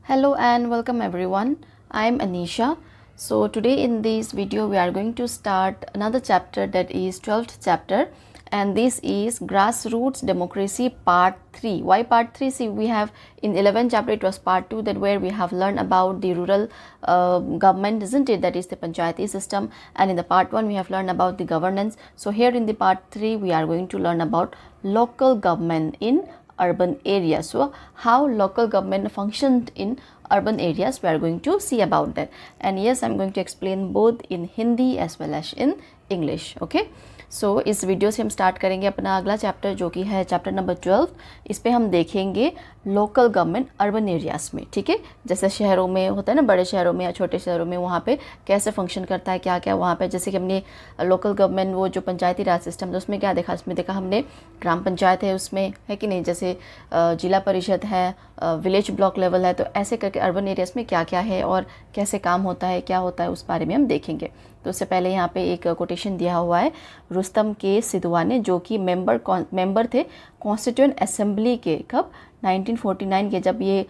Hello and welcome everyone. I am Anisha. So today in this video we are going to start another chapter, that is 12th chapter, and this is grassroots democracy part 3. Why part 3? See, we have in 11th chapter it was part 2, that where we have learned about the rural government, isn't it, that is the panchayati system, and in the part 1 we have learned about the governance. So here in the part 3 we are going to learn about local government in urban areas. So how local government functioned in urban areas, we are going to see about that. And yes, I'm going to explain both in Hindi as well as in English. Okay, सो इस video से हम start करेंगे अपना अगला chapter, जो कि है chapter number 12। इस पे हम देखेंगे लोकल गवर्नमेंट अर्बन एरियाज़ में। ठीक है, जैसे शहरों में होता है ना, बड़े शहरों में या छोटे शहरों में, वहाँ पे कैसे फंक्शन करता है, क्या क्या वहाँ पे, जैसे कि हमने लोकल गवर्नमेंट वो जो पंचायती राज सिस्टम, तो उसमें क्या देखा, उसमें देखा हमने ग्राम पंचायत है उसमें, है कि नहीं, जैसे जिला परिषद है, विलेज ब्लॉक लेवल है, तो ऐसे करके अर्बन एरियाज़ में क्या क्या है और कैसे काम होता है, क्या होता है, उस बारे में हम देखेंगे। तो उससे पहले यहाँ पे एक कोटेशन दिया हुआ है रुस्तम के सिधवा ने, जो कि मेंबर थे कॉन्स्टिट्यूएंट असेंबली के, कब, 1949 के, जब ये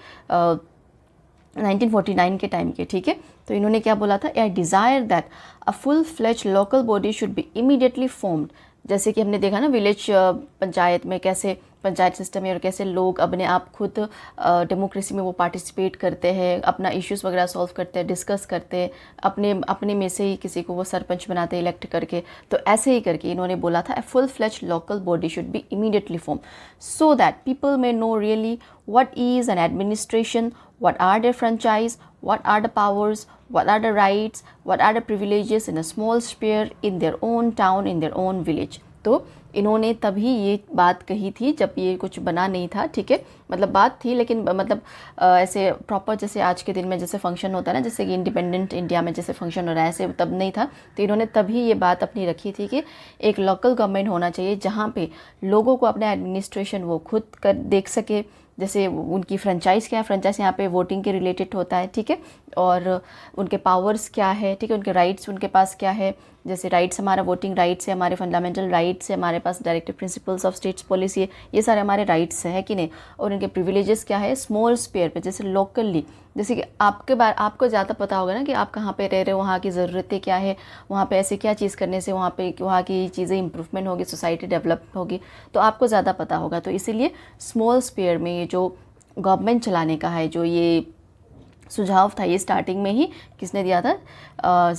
1949 के टाइम के। ठीक है, तो इन्होंने क्या बोला था, I desire that a full fledge local body should be immediately formed. जैसे कि हमने देखा ना विलेज पंचायत में कैसे पंचायत सिस्टम है और कैसे लोग अपने आप खुद डेमोक्रेसी में वो पार्टिसिपेट करते हैं, अपना इश्यूज़ वगैरह सॉल्व करते हैं, डिस्कस करते हैं, अपने में से ही किसी को वो सरपंच बनाते हैं इलेक्ट करके। तो ऐसे ही करके इन्होंने बोला था, a full fledge local body should be immediately form so that people may know really what is an administration, what are their franchise, what are the powers, what are the rights, what are the privileges in a small sphere in their own town, in their own village। तो इन्होंने तभी ये बात कही थी जब ये कुछ बना नहीं था। ठीक है, मतलब बात थी, लेकिन मतलब ऐसे प्रॉपर जैसे आज के दिन में जैसे फंक्शन होता है ना, जैसे कि इंडिपेंडेंट इंडिया में जैसे फंक्शन हो रहा है, ऐसे तब नहीं था। तो इन्होंने तभी ये बात अपनी रखी थी कि एक लोकल गवर्नमेंट होना चाहिए जहाँ पे लोगों को अपना एडमिनिस्ट्रेशन वो खुद कर देख सके। जैसे उनकी फ्रेंचाइज़ क्या है, फ्रेंचाइज यहाँ पे वोटिंग के रिलेटेड होता है। ठीक है, और उनके पावर्स क्या है, ठीक है, उनके राइट्स उनके पास क्या है, जैसे राइट्स हमारा वोटिंग राइट्स है, हमारे फंडामेंटल राइट्स है, हमारे पास directive principles of states policy है, ये सारे हमारे राइट्स है कि नहीं। और उनके प्रिविलेजेस क्या है स्मॉल स्पेयर पे, जैसे लोकली, जैसे कि आपको ज़्यादा पता होगा ना कि आप कहाँ पे रह रहे हो, वहाँ की ज़रूरतें क्या है, वहाँ पे ऐसे क्या चीज़ करने से वहाँ की चीज़ें इंप्रूवमेंट होगी, सोसाइटी डेवलप होगी, तो आपको ज़्यादा पता होगा। तो इसीलिए स्मॉल स्पेयर में ये जो गवर्नमेंट चलाने का है, जो ये सुझाव था, ये स्टार्टिंग में ही किसने दिया था,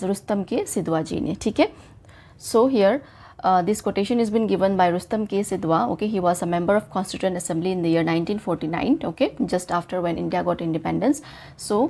रुस्तम के सिधवा जी ने। ठीक है, so here this quotation has been given by Rustam K. Sidhwa. Okay, he was a member of Constituent Assembly in the year 1949. Okay, just after when India got independence. So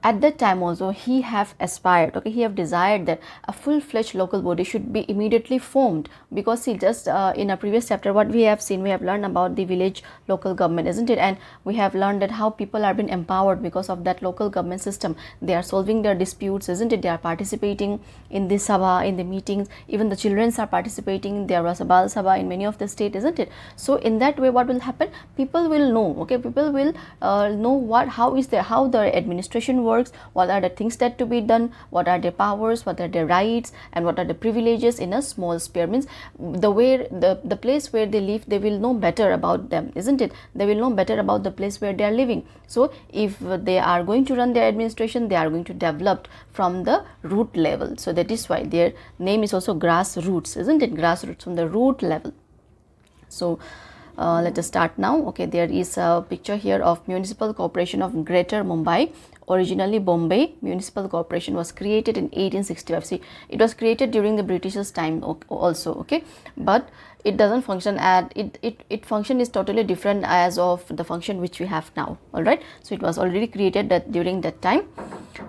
at that time also he have aspired, okay, he have desired that a full-fledged local body should be immediately formed, because see, just in a previous chapter what we have seen, we have learned about the village local government, isn't it, and we have learned that how people are being empowered because of that local government system. They are solving their disputes, isn't it, they are participating in the sabha, in the meetings, even the children are participating. There was a bal sabha in many of the state, isn't it. So in that way what will happen, people will know, okay, people will know how the administration works, what are the things that to be done, what are their powers, what are their rights, and what are the privileges in a small sphere. Means the place where they live, they will know better about them, isn't it, they will know better about the place where they are living. So if they are going to run their administration, they are going to develop from the root level. So that is why their name is also grassroots, isn't it, grassroots, from the root level. So let us start now. Okay, there is a picture here of Municipal Corporation of Greater Mumbai. Originally Bombay Municipal Corporation was created in 1865. See, it was created during the Britishers time also, okay, but it doesn't function at it function is totally different as of the function which we have now. All right, so it was already created that during that time.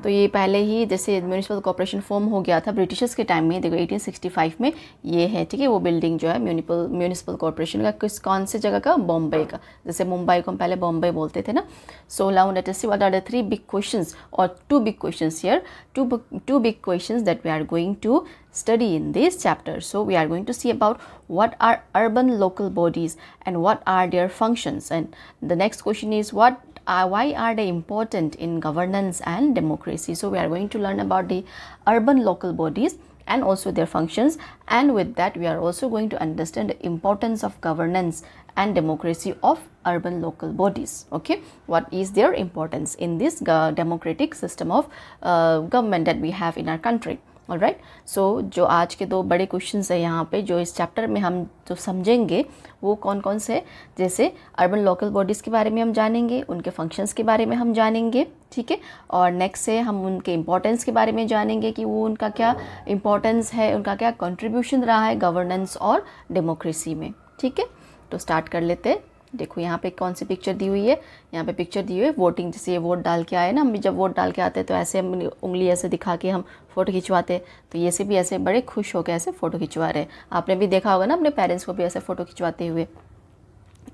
तो ये पहले ही जैसे municipal corporation form हो गया था Britishers के time में, देखो 1865 में ये है। ठीक है, वो बिल्डिंग जो है म्यूनिसिपल कॉर्पोरेशन का, कौन से जगह का, बॉम्बे का, जैसे मुंबई को हम पहले बॉम्बे बोलते थे ना। So now let us see what are the 3 big questions or 2 big questions here, two big questions that we are going to study in this chapter. So we are going to see about what are urban local bodies and what are their functions, and the next question is why are they important in governance and democracy. So we are going to learn about the urban local bodies and also their functions, and with that we are also going to understand the importance of governance and democracy of urban local bodies. Okay, what is their importance in this democratic system of government that we have in our country. All right, so जो आज के दो बड़े questions है यहाँ पे जो इस चैप्टर में हम जो समझेंगे वो कौन कौन से, जैसे अर्बन लोकल बॉडीज़ के बारे में हम जानेंगे, उनके फंक्शंस के बारे में हम जानेंगे, ठीक है, और नेक्स्ट से हम उनके इम्पोर्टेंस के बारे में जानेंगे कि वो उनका क्या इम्पोर्टेंस है, उनका क्या कंट्रीब्यूशन रहा है गवर्नेंस और डेमोक्रेसी में, ठीक है। तो स्टार्ट कर लेते हैं। देखो यहाँ पे कौन सी पिक्चर दी हुई है, यहाँ पे पिक्चर दी हुई है वोटिंग, जैसे ये वोट डाल के आए ना, हम भी जब वोट डाल के आते हैं तो ऐसे हम उंगली ऐसे दिखा के हम फ़ोटो खिंचवाते हैं, तो ये से भी ऐसे बड़े खुश होकर ऐसे फ़ोटो खिंचवा रहे हैं। आपने भी देखा होगा ना अपने पेरेंट्स को भी ऐसे फ़ोटो खिंचवाते हुए।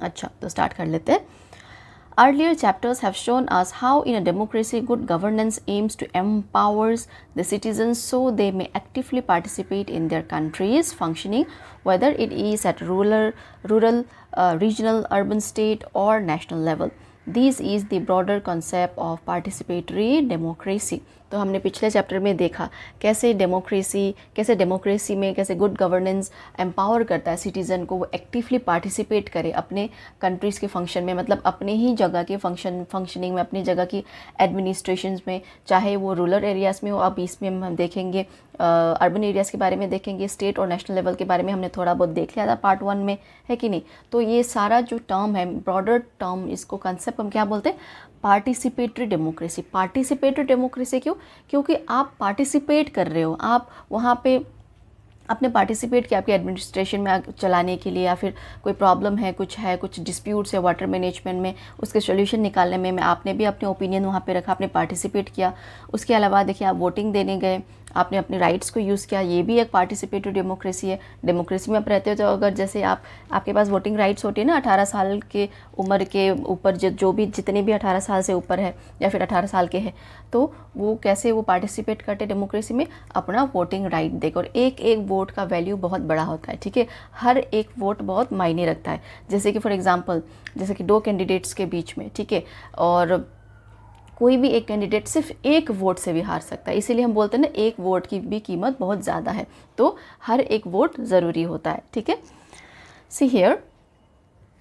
अच्छा, तो स्टार्ट कर लेते हैं। Earlier chapters have shown us how in a democracy good governance aims to empower the citizens so they may actively participate in their country's functioning, whether it is at rural, regional, urban, state or national level. This is the broader concept of participatory democracy. तो हमने पिछले chapter में देखा कैसे democracy में कैसे good governance empower करता है सिटीज़न को, वो एक्टिवली पार्टिसिपेट करे अपने कंट्रीज़ के फंक्शन में, मतलब अपने ही जगह के फंक्शनिंग में, अपनी जगह की एडमिनिस्ट्रेशन में, चाहे वो रूरल एरियाज़ में हो। अब इसमें हम देखेंगे अर्बन एरियाज़ के बारे में देखेंगे, स्टेट और नेशनल लेवल के बारे में हमने थोड़ा बहुत देख लिया था पार्ट 1 में, है कि नहीं। तो ये सारा जो टर्म है, ब्रॉडर टर्म, इसको कंसेप्ट हम क्या बोलते हैं, पार्टिसिपेटरी डेमोक्रेसी। पार्टिसिपेटरी डेमोक्रेसी क्यों? क्योंकि आप पार्टिसिपेट कर रहे हो, आप वहाँ पे आपने पार्टिसिपेट किया आपकी एडमिनिस्ट्रेशन में चलाने के लिए, या फिर कोई प्रॉब्लम है, कुछ डिस्प्यूट्स है वाटर मैनेजमेंट में, उसके सोल्यूशन निकालने में आपने भी अपने ओपिनियन वहाँ पे रखा, आपने पार्टिसिपेट किया। उसके अलावा देखिए आप वोटिंग देने गए, आपने अपने राइट्स को यूज़ किया, ये भी एक पार्टिसिपेटरी डेमोक्रेसी है। डेमोक्रेसी में आप रहते हो तो अगर जैसे आपके पास वोटिंग राइट्स होती है ना 18 साल के उम्र के ऊपर, जो भी जितने भी 18 साल से ऊपर है या फिर 18 साल के हैं, तो वो कैसे वो पार्टिसिपेट करते डेमोक्रेसी में, अपना वोटिंग राइट देकर। और एक एक वोट का वैल्यू बहुत बड़ा होता है, ठीक है, हर एक वोट बहुत मायने रखता है। जैसे कि फॉर एग्जांपल, जैसे कि 2 कैंडिडेट्स के बीच में, ठीक है, और कोई भी एक कैंडिडेट सिर्फ एक वोट से भी हार सकता है, इसीलिए हम बोलते हैं ना एक वोट की भी कीमत बहुत ज़्यादा है, तो हर एक वोट ज़रूरी होता है, ठीक है। See here,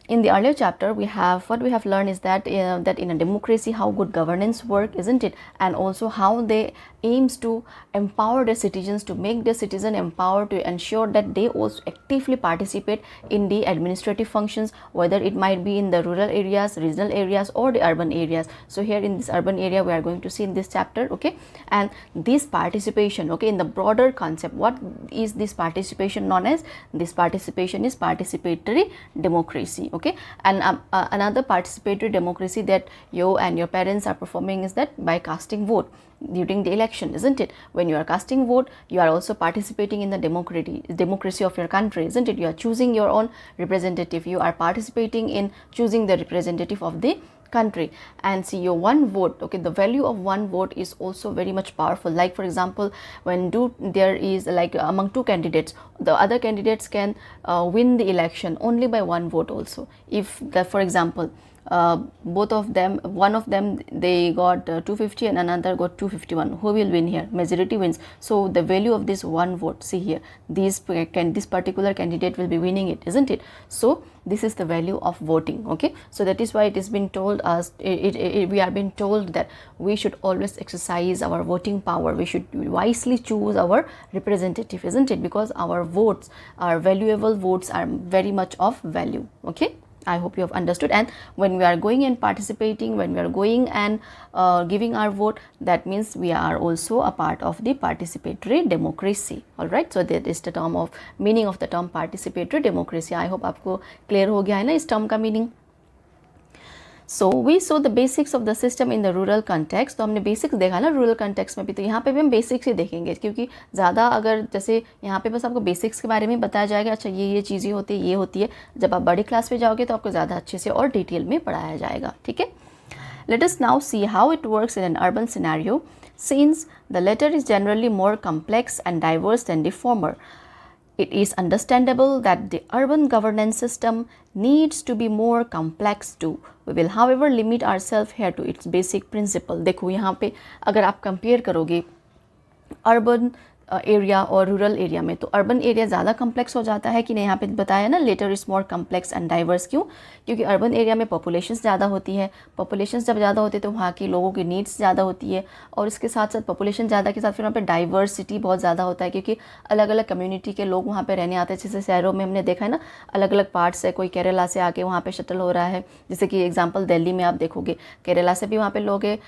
in the earlier chapter what we have learned is that in a democracy how good governance work, isn't it, and also how they aims to empower their citizens, to make the citizen empowered, to ensure that they also actively participate in the administrative functions, whether it might be in the rural areas, regional areas or the urban areas. So here in this urban area we are going to see in this chapter, okay, and this participation, okay, in the broader concept, what is this participation known as? This participation is participatory democracy, okay. And another participatory democracy that you and your parents are performing is that by casting vote during the election, isn't it? When you are casting vote, you are also participating in the democracy of your country, isn't it? You are choosing your own representative, you are participating in choosing the representative of the country. And see, your one vote, okay, the value of one vote is also very much powerful. Like for example, when there is like among 2 candidates, the other candidates can win the election only by 1 vote also. If for example both of them, one of them they got 250 and another got 251, who will win here? Majority wins. So the value of this one vote, see here, this particular candidate will be winning it, isn't it? So this is the value of voting, okay. So that is why it has been told us, we are being told that we should always exercise our voting power, we should wisely choose our representative, isn't it? Because our votes, our valuable votes are very much of value, okay. I hope you have understood. And when we are going and participating, when we are going and giving our vote, that means we are also a part of the participatory democracy, all right. So that is the term of meaning of the term participatory democracy. I hope आपको clear हो गया है ना इस term का meaning. So we saw the basics of the system in the rural context. तो हमने basics देखा ना rural context में भी, तो यहाँ पे भी हम basics ही देखेंगे, क्योंकि ज़्यादा अगर जैसे यहाँ पे बस आपको basics के बारे में बताया जाएगा, अच्छा ये चीज़ें होती है, ये होती है, जब आप बड़ी क्लास में जाओगे तो आपको ज़्यादा अच्छे से और डिटेल में पढ़ाया जाएगा, ठीक है। Let us now see how it works in an urban scenario, since the latter is generally more complex and diverse than the former. It is understandable that the urban governance system needs to be more complex too. We will however limit ourselves here to its basic principle. देखो यहाँ पे अगर आप compare करोगे urban area और rural area में। तो urban area ज़्यादा कम्प्लेक्स हो जाता है कि नहीं, यहाँ पे बताया ना latter is more complex and diverse. क्यों? क्योंकि अर्बन एरिया में पॉपुलेशन ज़्यादा होती है, पॉपुलेशन जब ज़्यादा होती है तो वहाँ की लोगों की नीड्स ज़्यादा होती है, और इसके साथ साथ पॉपुलेशन ज़्यादा के साथ फिर वहाँ पे डाइवर्सिटी बहुत ज़्यादा होता है, क्योंकि अलग अलग कम्युनिटी के लोग वहाँ पे रहने आते हैं। जैसे शहरों में हमने देखा है ना, अलग अलग पार्ट्स है, कोई केरला से आके वहाँ पे शटल हो रहा है, जैसे कि एग्जांपल दिल्ली में आप देखोगे केरला से भी वहाँ पे लोग हैं,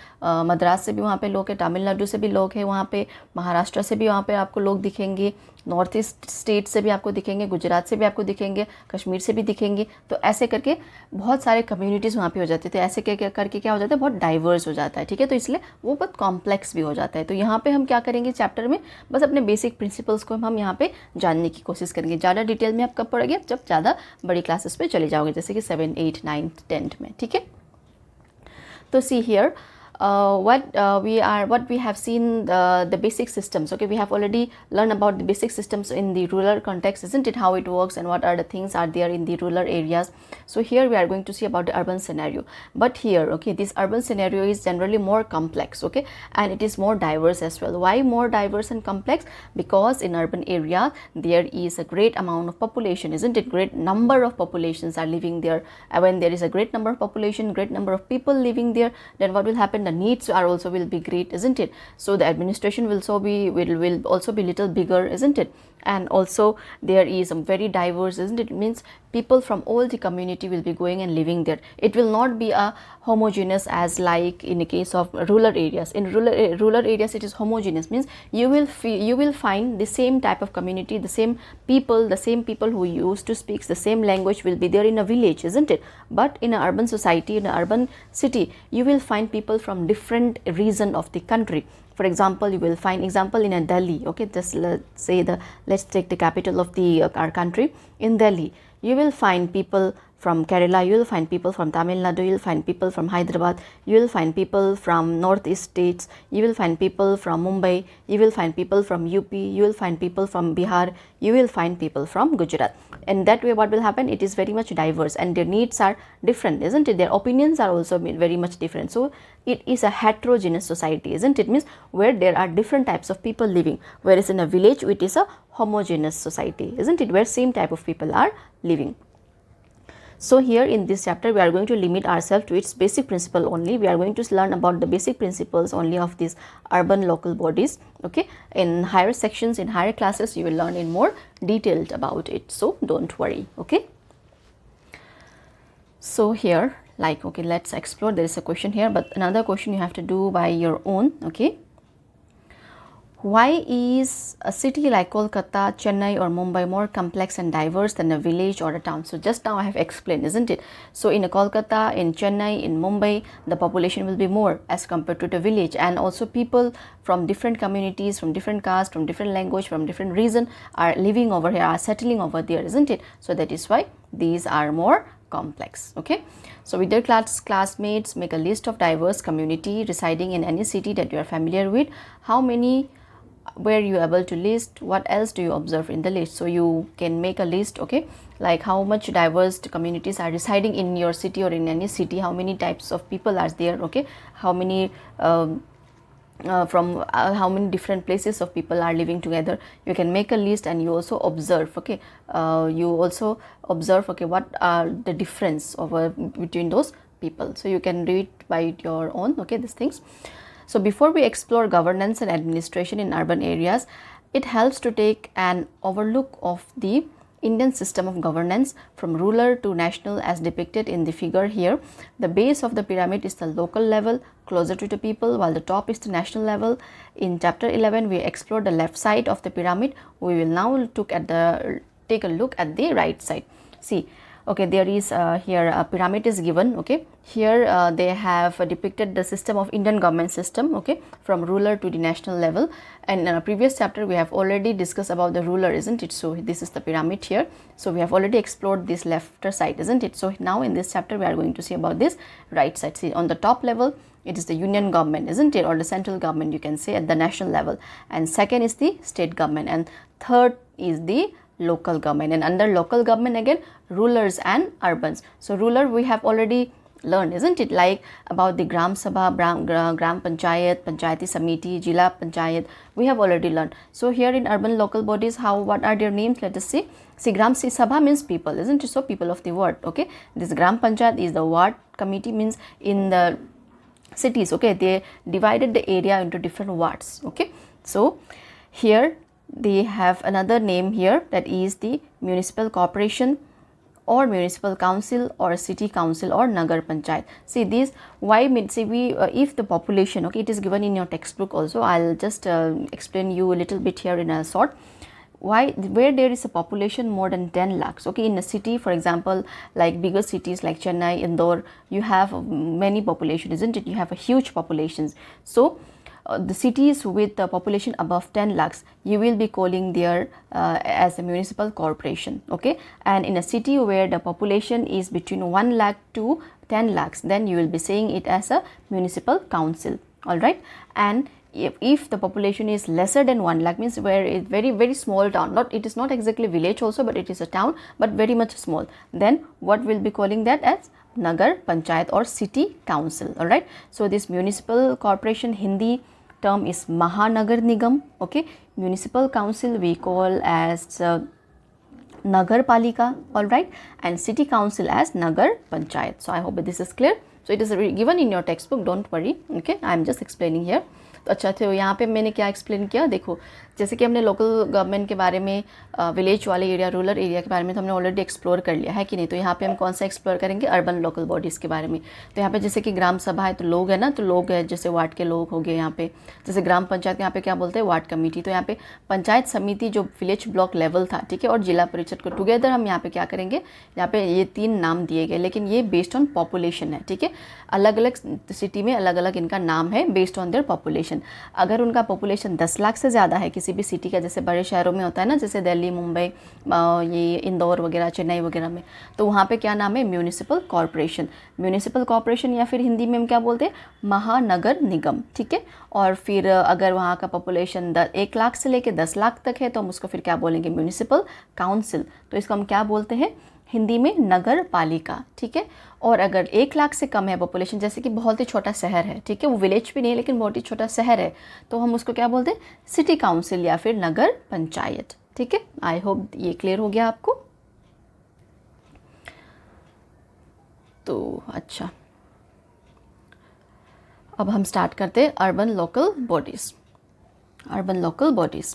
मद्रास से भी वहाँ पे लोग हैं, तमिलनाडु से भी लोग हैं वहाँ पे, महाराष्ट्र से भी वहाँ पे आपको लोग दिखेंगे, नॉर्थ ईस्ट स्टेट से भी आपको दिखेंगे, गुजरात से भी आपको दिखेंगे, कश्मीर से भी दिखेंगे। तो ऐसे करके बहुत सारे कम्युनिटीज़ वहाँ पे हो जाते थे, ऐसे करके क्या हो जाता है, बहुत डाइवर्स हो जाता है, ठीक है। तो इसलिए वो बहुत कॉम्प्लेक्स भी हो जाता है। तो यहाँ पे हम क्या करेंगे चैप्टर में, बस अपने बेसिक प्रिंसिपल्स को हम यहाँ पे जानने की कोशिश करेंगे। ज़्यादा डिटेल में आप कब पढ़ोगे, जब ज़्यादा बड़ी क्लासेस पे चले जाओगे, जैसे कि 7, 8, 9, 10 में, ठीक है। तो see here what we have seen the basic systems. Okay, we have already learned about the basic systems in the rural context, isn't it, how it works and what are the things are there in the rural areas. So here we are going to see about the urban scenario, but here, okay, this urban scenario is generally more complex, okay, and it is more diverse as well. Why more diverse and complex? Because in urban area there is a great amount of population, isn't it, great number of populations are living there, and when there is a great number of population, great number of people living there, then what will happen, the needs are also will be great, isn't it. So the administration will also be little bigger, isn't it, and also there is a very diverse, isn't it, means people from all the community will be going and living there. It will not be a homogeneous as like in the case of rural areas. In rural areas it is homogeneous, means you will find the same type of community, the same people who used to speak the same language will be there in a village, isn't it. But in an urban society, in an urban city, you will find people from different region of the country. For example, you will find example in a Delhi, okay, just let's take the capital of the our country. In Delhi you will find people from Kerala, you will find people from Tamil Nadu, you will find people from Hyderabad, you will find people from northeast states, you will find people from Mumbai, you will find people from UP, you will find people from Bihar, you will find people from Gujarat. And that way what will happen, it is very much diverse and their needs are different, isn't it, their opinions are also very much different. So it is a heterogeneous society, isn't it, means where there are different types of people living, whereas in a village it is a homogeneous society, isn't it, where same type of people are living. So here in this chapter we are going to limit ourselves to its basic principle only. We are going to learn about the basic principles only of these urban local bodies, okay. In higher sections, in higher classes, you will learn in more detailed about it, so don't worry, okay. So here, like, okay, let's explore. There is a question here, but another question you have to do by your own, okay. Why is a city like Kolkata, Chennai or Mumbai more complex and diverse than a village or a town? So just now I have explained, isn't it? So in a Kolkata, in Chennai, in Mumbai, the population will be more as compared to the village, and also people from different communities, from different caste, from different language, from different region are living over here, are settling over there, isn't it? So that is why these are more complex, okay. So with your classmates, make a list of diverse community residing in any city that you are familiar with. How many were you able to list? What else do you observe in the list? So you can make a list, okay, like how much diverse communities are residing in your city or in any city, how many types of people are there, okay, how many from how many different places of people are living together. You can make a list and you also observe, okay, you also observe, okay, what are the difference over between those people. So you can read by your own, okay, these things. So before we explore governance and administration in urban areas, it helps to take an overlook of the Indian system of governance from rural to national as depicted in the figure here. The base of the pyramid is the local level, closer to the people, while the top is the national level. In chapter 11, we explored the left side of the pyramid. We will now take a look at the right side. See, okay, there is here a pyramid is given, okay. Here they have depicted the system of Indian government system, okay, from rural to the national level. And in a previous chapter we have already discussed about the ruler, isn't it? So this is the pyramid here. So we have already explored this left side, isn't it? So now in this chapter we are going to see about this right side. See, on the top level it is the union government, isn't it, or the central government, you can say, at the national level, and second is the state government, and third is the local government, and under local government again rulers and urbans. So ruler we have already learned, isn't it? Like about the Gram Sabha, Gram Panchayat, Panchayati Samiti, Jila Panchayat, we have already learned. So here in urban local bodies, what are their names? Let us see. See, Gram Sabha means people, isn't it? So people of the ward. Okay, this Gram Panchayat is the ward committee, means in the cities. Okay, they divided the area into different wards. Okay, so here they have another name here, that is the municipal corporation or municipal council or city council or nagar panchayat. See these, why see we if the population, okay, it is given in your textbook also. I'll just explain you a little bit here in a short. Why, where there is a population more than 10 lakhs, okay, in a city, for example, like bigger cities like Chennai, Indore, you have many population, isn't it? You have a huge populations. So the cities with the population above 10 lakhs, you will be calling there as a municipal corporation, okay. And in a city where the population is between 1 lakh to 10 lakhs, then you will be saying it as a municipal council, all right. And if the population is lesser than 1 lakh, means where it's very small town, it is not exactly village also, but it is a town, but very much small, then what will be calling that as nagar panchayat or city council, all right. So this municipal corporation, Hindi term is Mahanagar Nigam, okay. Municipal council we call as Nagar Palika, all right, and city council as Nagar Panchayat. So I hope this is clear. So it is given in your textbook, don't worry, okay. I am just explaining here. तो अच्छा, तो यहाँ पे मैंने क्या explain किया, देखो जैसे कि हमने लोकल गवर्नमेंट के बारे में, विलेज वाले एरिया, रूरल एरिया के बारे में तो हमने ऑलरेडी एक्सप्लोर कर लिया है कि नहीं। तो यहाँ पे हम कौन सा एक्सप्लोर करेंगे, अर्बन लोकल बॉडीज़ के बारे में। तो यहाँ पे जैसे कि ग्राम सभा है तो लोग है ना, तो लोग है जैसे वार्ड के लोग हो गए यहाँ पे, जैसे ग्राम पंचायत यहाँ पे क्या बोलते हैं, वार्ड कमेटी। तो यहाँ पे पंचायत समिति जो विलेज ब्लॉक लेवल था, ठीक है, और जिला परिषद को टुगेदर हम यहाँ पे क्या करेंगे, यहाँ पे ये 3 नाम दिए गए, लेकिन ये बेस्ड ऑन पॉपुलेशन है, ठीक है। अलग अलग सिटी में अलग अलग इनका नाम है बेस्ड ऑन देयर पॉपुलेशन। अगर उनका पॉपुलेशन 10 लाख से ज़्यादा है किसी भी सिटी का, जैसे बड़े शहरों में होता है ना, जैसे दिल्ली, मुंबई, ये इंदौर वगैरह, चेन्नई वगैरह में, तो वहाँ पे क्या नाम है, म्यूनिसिपल कॉरपोरेशन। म्यूनिसिपल कॉरपोरेशन या फिर हिंदी में हम क्या बोलते हैं, महानगर निगम, ठीक है। और फिर अगर वहाँ का पॉपुलेशन 1 लाख से लेकर 10 लाख तक है तो हम उसको फिर क्या बोलेंगे, म्यूनिसिपल काउंसिल। तो इसको हम क्या बोलते हैं हिंदी में, नगर पालिका, ठीक है। और अगर 1 लाख से कम है पॉपुलेशन, जैसे कि बहुत ही छोटा शहर है, ठीक है, वो विलेज भी नहीं है लेकिन बहुत ही छोटा शहर है, तो हम उसको क्या बोलते हैं, सिटी काउंसिल या फिर नगर पंचायत, ठीक है। आई होप ये क्लियर हो गया आपको। तो अच्छा, अब हम स्टार्ट करते हैं urban local bodies. Urban local bodies,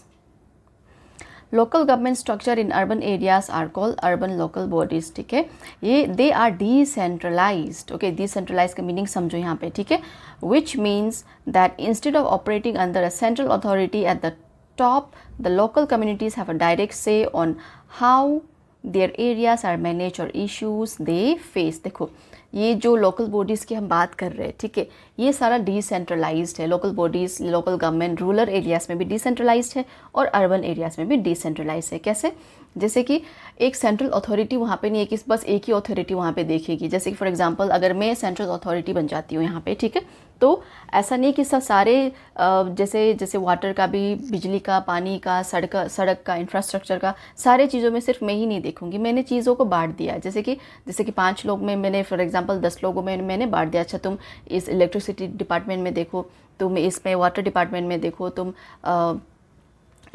local government structure in urban areas are called urban local bodies, ठीक है। ये they are decentralized, okay. Decentralize का मीनिंग समझो यहाँ पे, ठीक है। Which means that instead of operating under a central authority at the top, the local communities have a direct say on how their areas are manage और issues they face. देखो ये जो लोकल बॉडीज़ की हम बात कर रहे हैं, ठीक है, ये सारा डिसेंट्रलाइज्ड है। Local bodies, local government rural areas में भी डिसेंट्रलाइज्ड है और अर्बन एरियाज़ में भी डिसेंट्रलाइज्ड है। कैसे, जैसे कि एक सेंट्रल अथॉरिटी वहाँ पे नहीं है कि बस एक ही अथॉरिटी वहाँ पे देखेगी। जैसे कि फॉर एग्जांपल अगर मैं सेंट्रल अथॉरिटी बन जाती हूँ यहाँ पे, ठीक है, तो ऐसा नहीं कि सब सारे जैसे वाटर का भी, बिजली का, पानी का, सड़क का, इंफ्रास्ट्रक्चर का, सारे चीज़ों में सिर्फ मैं ही नहीं देखूँगी। मैंने चीज़ों को बांट दिया है, जैसे कि 5 लोग में मैंने फॉर एग्जांपल 10 लोगों में मैंने बांट दिया। अच्छा, तुम इस इलेक्ट्रिसिटी डिपार्टमेंट में देखो, तुम इसमें वाटर डिपार्टमेंट में देखो, तुम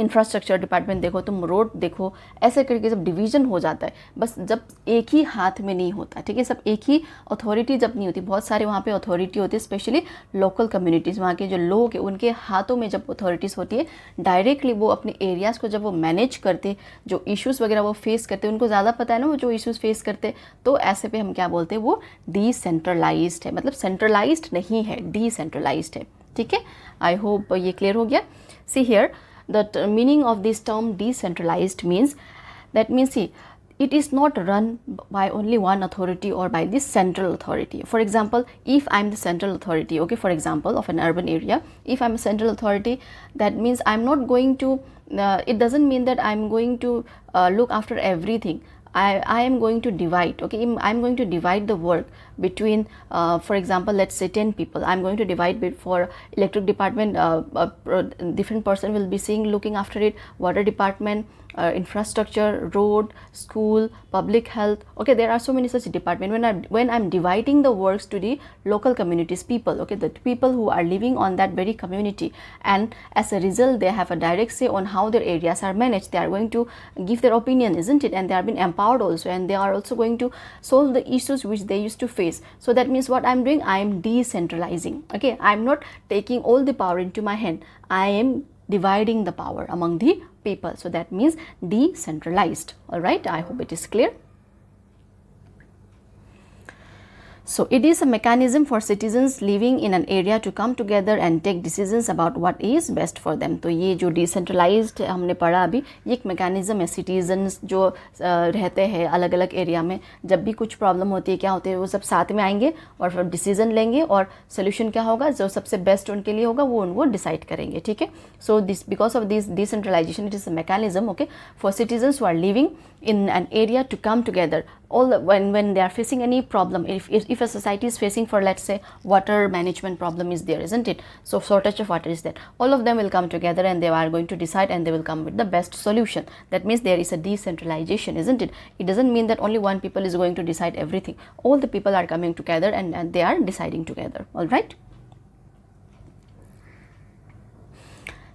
इंफ्रास्ट्रक्चर डिपार्टमेंट देखो, तुम रोड देखो। ऐसे करके जब डिवीज़न हो जाता है, बस जब एक ही हाथ में नहीं होता, ठीक है, सब एक ही अथॉरिटी जब नहीं होती, बहुत सारे वहाँ पे अथॉरिटी होती है, स्पेशली लोकल कम्युनिटीज़, वहाँ के जो लोग हैं उनके हाथों में जब अथॉरिटीज़ होती है, डायरेक्टली वो अपने एरियाज़ को जब वो मैनेज करते, जो इश्यूज़ वगैरह वो फेस करते, उनको ज़्यादा पता है ना वो जो इश्यूज़ फेस करते, तो ऐसे पे हम क्या बोलते हैं, वो डिसेंट्रलाइज्ड है, मतलब सेंट्रलाइज्ड नहीं है, डिसेंट्रलाइज्ड है, ठीक है। आई होप ये क्लियर हो गया। See here, the meaning of this term decentralized means, that means see, it is not run by only one authority or by this central authority. For example, if I'm the central authority, okay, for example of an urban area, if I'm a central authority, that means I'm not going to it doesn't mean that I'm going to look after everything. I am going to divide, okay, I'm going to divide the work between for example, let's say 10 people. I'm going to divide it for electric department, different person will be seeing looking after it, water department, infrastructure, road, school, public health. Okay, there are so many such departments. When I'm dividing the works to the local communities people, okay, the people who are living on that very community, and as a result they have a direct say on how their areas are managed. They are going to give their opinion, isn't it? And they are being empowered also, and they are also going to solve the issues which they used to face. So that means what I'm doing, I am decentralizing. Okay, I'm not taking all the power into my hand, I am dividing the power among the people. So that means decentralized. All right, I hope it is clear. So it is a mechanism for citizens living in an area to come together and take decisions about what is best for them. तो ये जो decentralized हमने पढ़ा अभी, ये एक mechanism है. citizens जो रहते हैं अलग अलग एरिया में, जब भी कुछ प्रॉब्लम होती है क्या होते हैं, वो सब साथ में आएंगे और फिर डिसीजन लेंगे और सोल्यूशन क्या होगा, जो सबसे बेस्ट उनके लिए होगा वो उनको डिसाइड करेंगे. ठीक है. So this because of this decentralization it is a mechanism, okay, for citizens who are living in an area to come together. When they are facing any problem, if a society is facing, for let's say, water management problem is there, isn't it? So shortage of water is there, all of them will come together and they are going to decide and they will come with the best solution. That means there is a decentralization, isn't it? It doesn't mean that only one people is going to decide everything. All the people are coming together and they are deciding together. All right.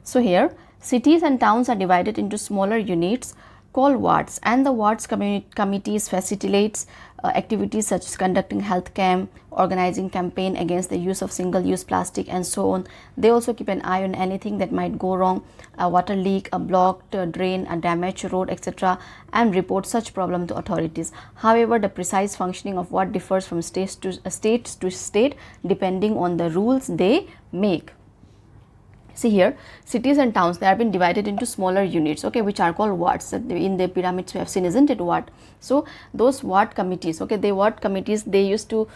So here cities and towns are divided into smaller units called wards, and the wards committees facilitates activities such as conducting health camp, organizing campaign against the use of single-use plastic and so on. They also keep an eye on anything that might go wrong, a water leak, a blocked drain, a damaged road, etc., and report such problem to authorities. However, the precise functioning of what differs from state to state depending on the rules they make. See here, cities and towns, they have been divided into smaller units, okay, which are called wards. In the pyramids we have seen, isn't it, ward? So those ward committees, okay, the ward committees, they used to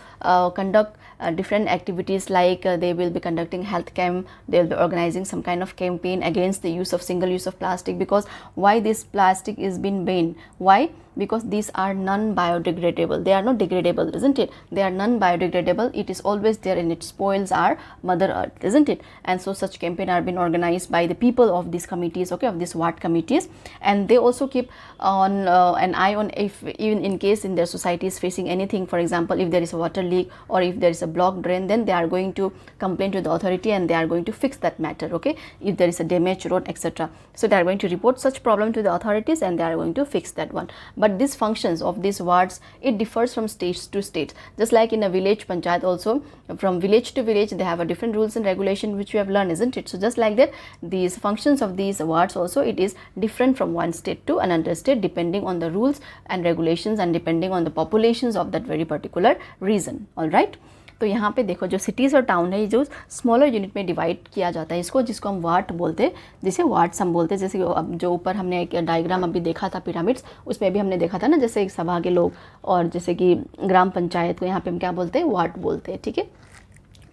conduct different activities, like they will be conducting health camp, they will be organizing some kind of campaign against the use of single use of plastic. Because why this plastic is being banned? Why? Because these are non-biodegradable. They are not degradable, isn't it? They are non-biodegradable. It is always there and it spoils our mother earth, isn't it? And so such campaign are being organized by the people of these committees, okay, of these ward committees. And they also keep on an eye on if even in case in their society is facing anything. For example, if there is a water leak or if there is a blocked drain, then they are going to complain to the authority and they are going to fix that matter, okay, if there is a damaged road, etc. So they are going to report such problem to the authorities and they are going to fix that one. But these functions of these wards, it differs from states to states. Just like in a village panchayat also, from village to village they have a different rules and regulation which we have learned, isn't it? So just like that, these functions of these wards also, it is different from one state to another state depending on the rules and regulations and depending on the populations of that very particular region. All right. तो यहाँ पे देखो जो cities और town है, जो smaller unit में divide किया जाता है इसको, जिसको हम वार्ड बोलते हैं, जिसे वार्ड्स हम बोलते हैं. जैसे अब जो ऊपर हमने एक डायग्राम अभी देखा था पिरामिड्स, उसमें भी हमने देखा था ना, जैसे एक सभा के लोग और जैसे कि ग्राम पंचायत को यहाँ पे हम क्या बोलते हैं, वार्ड बोलते हैं. ठीक है.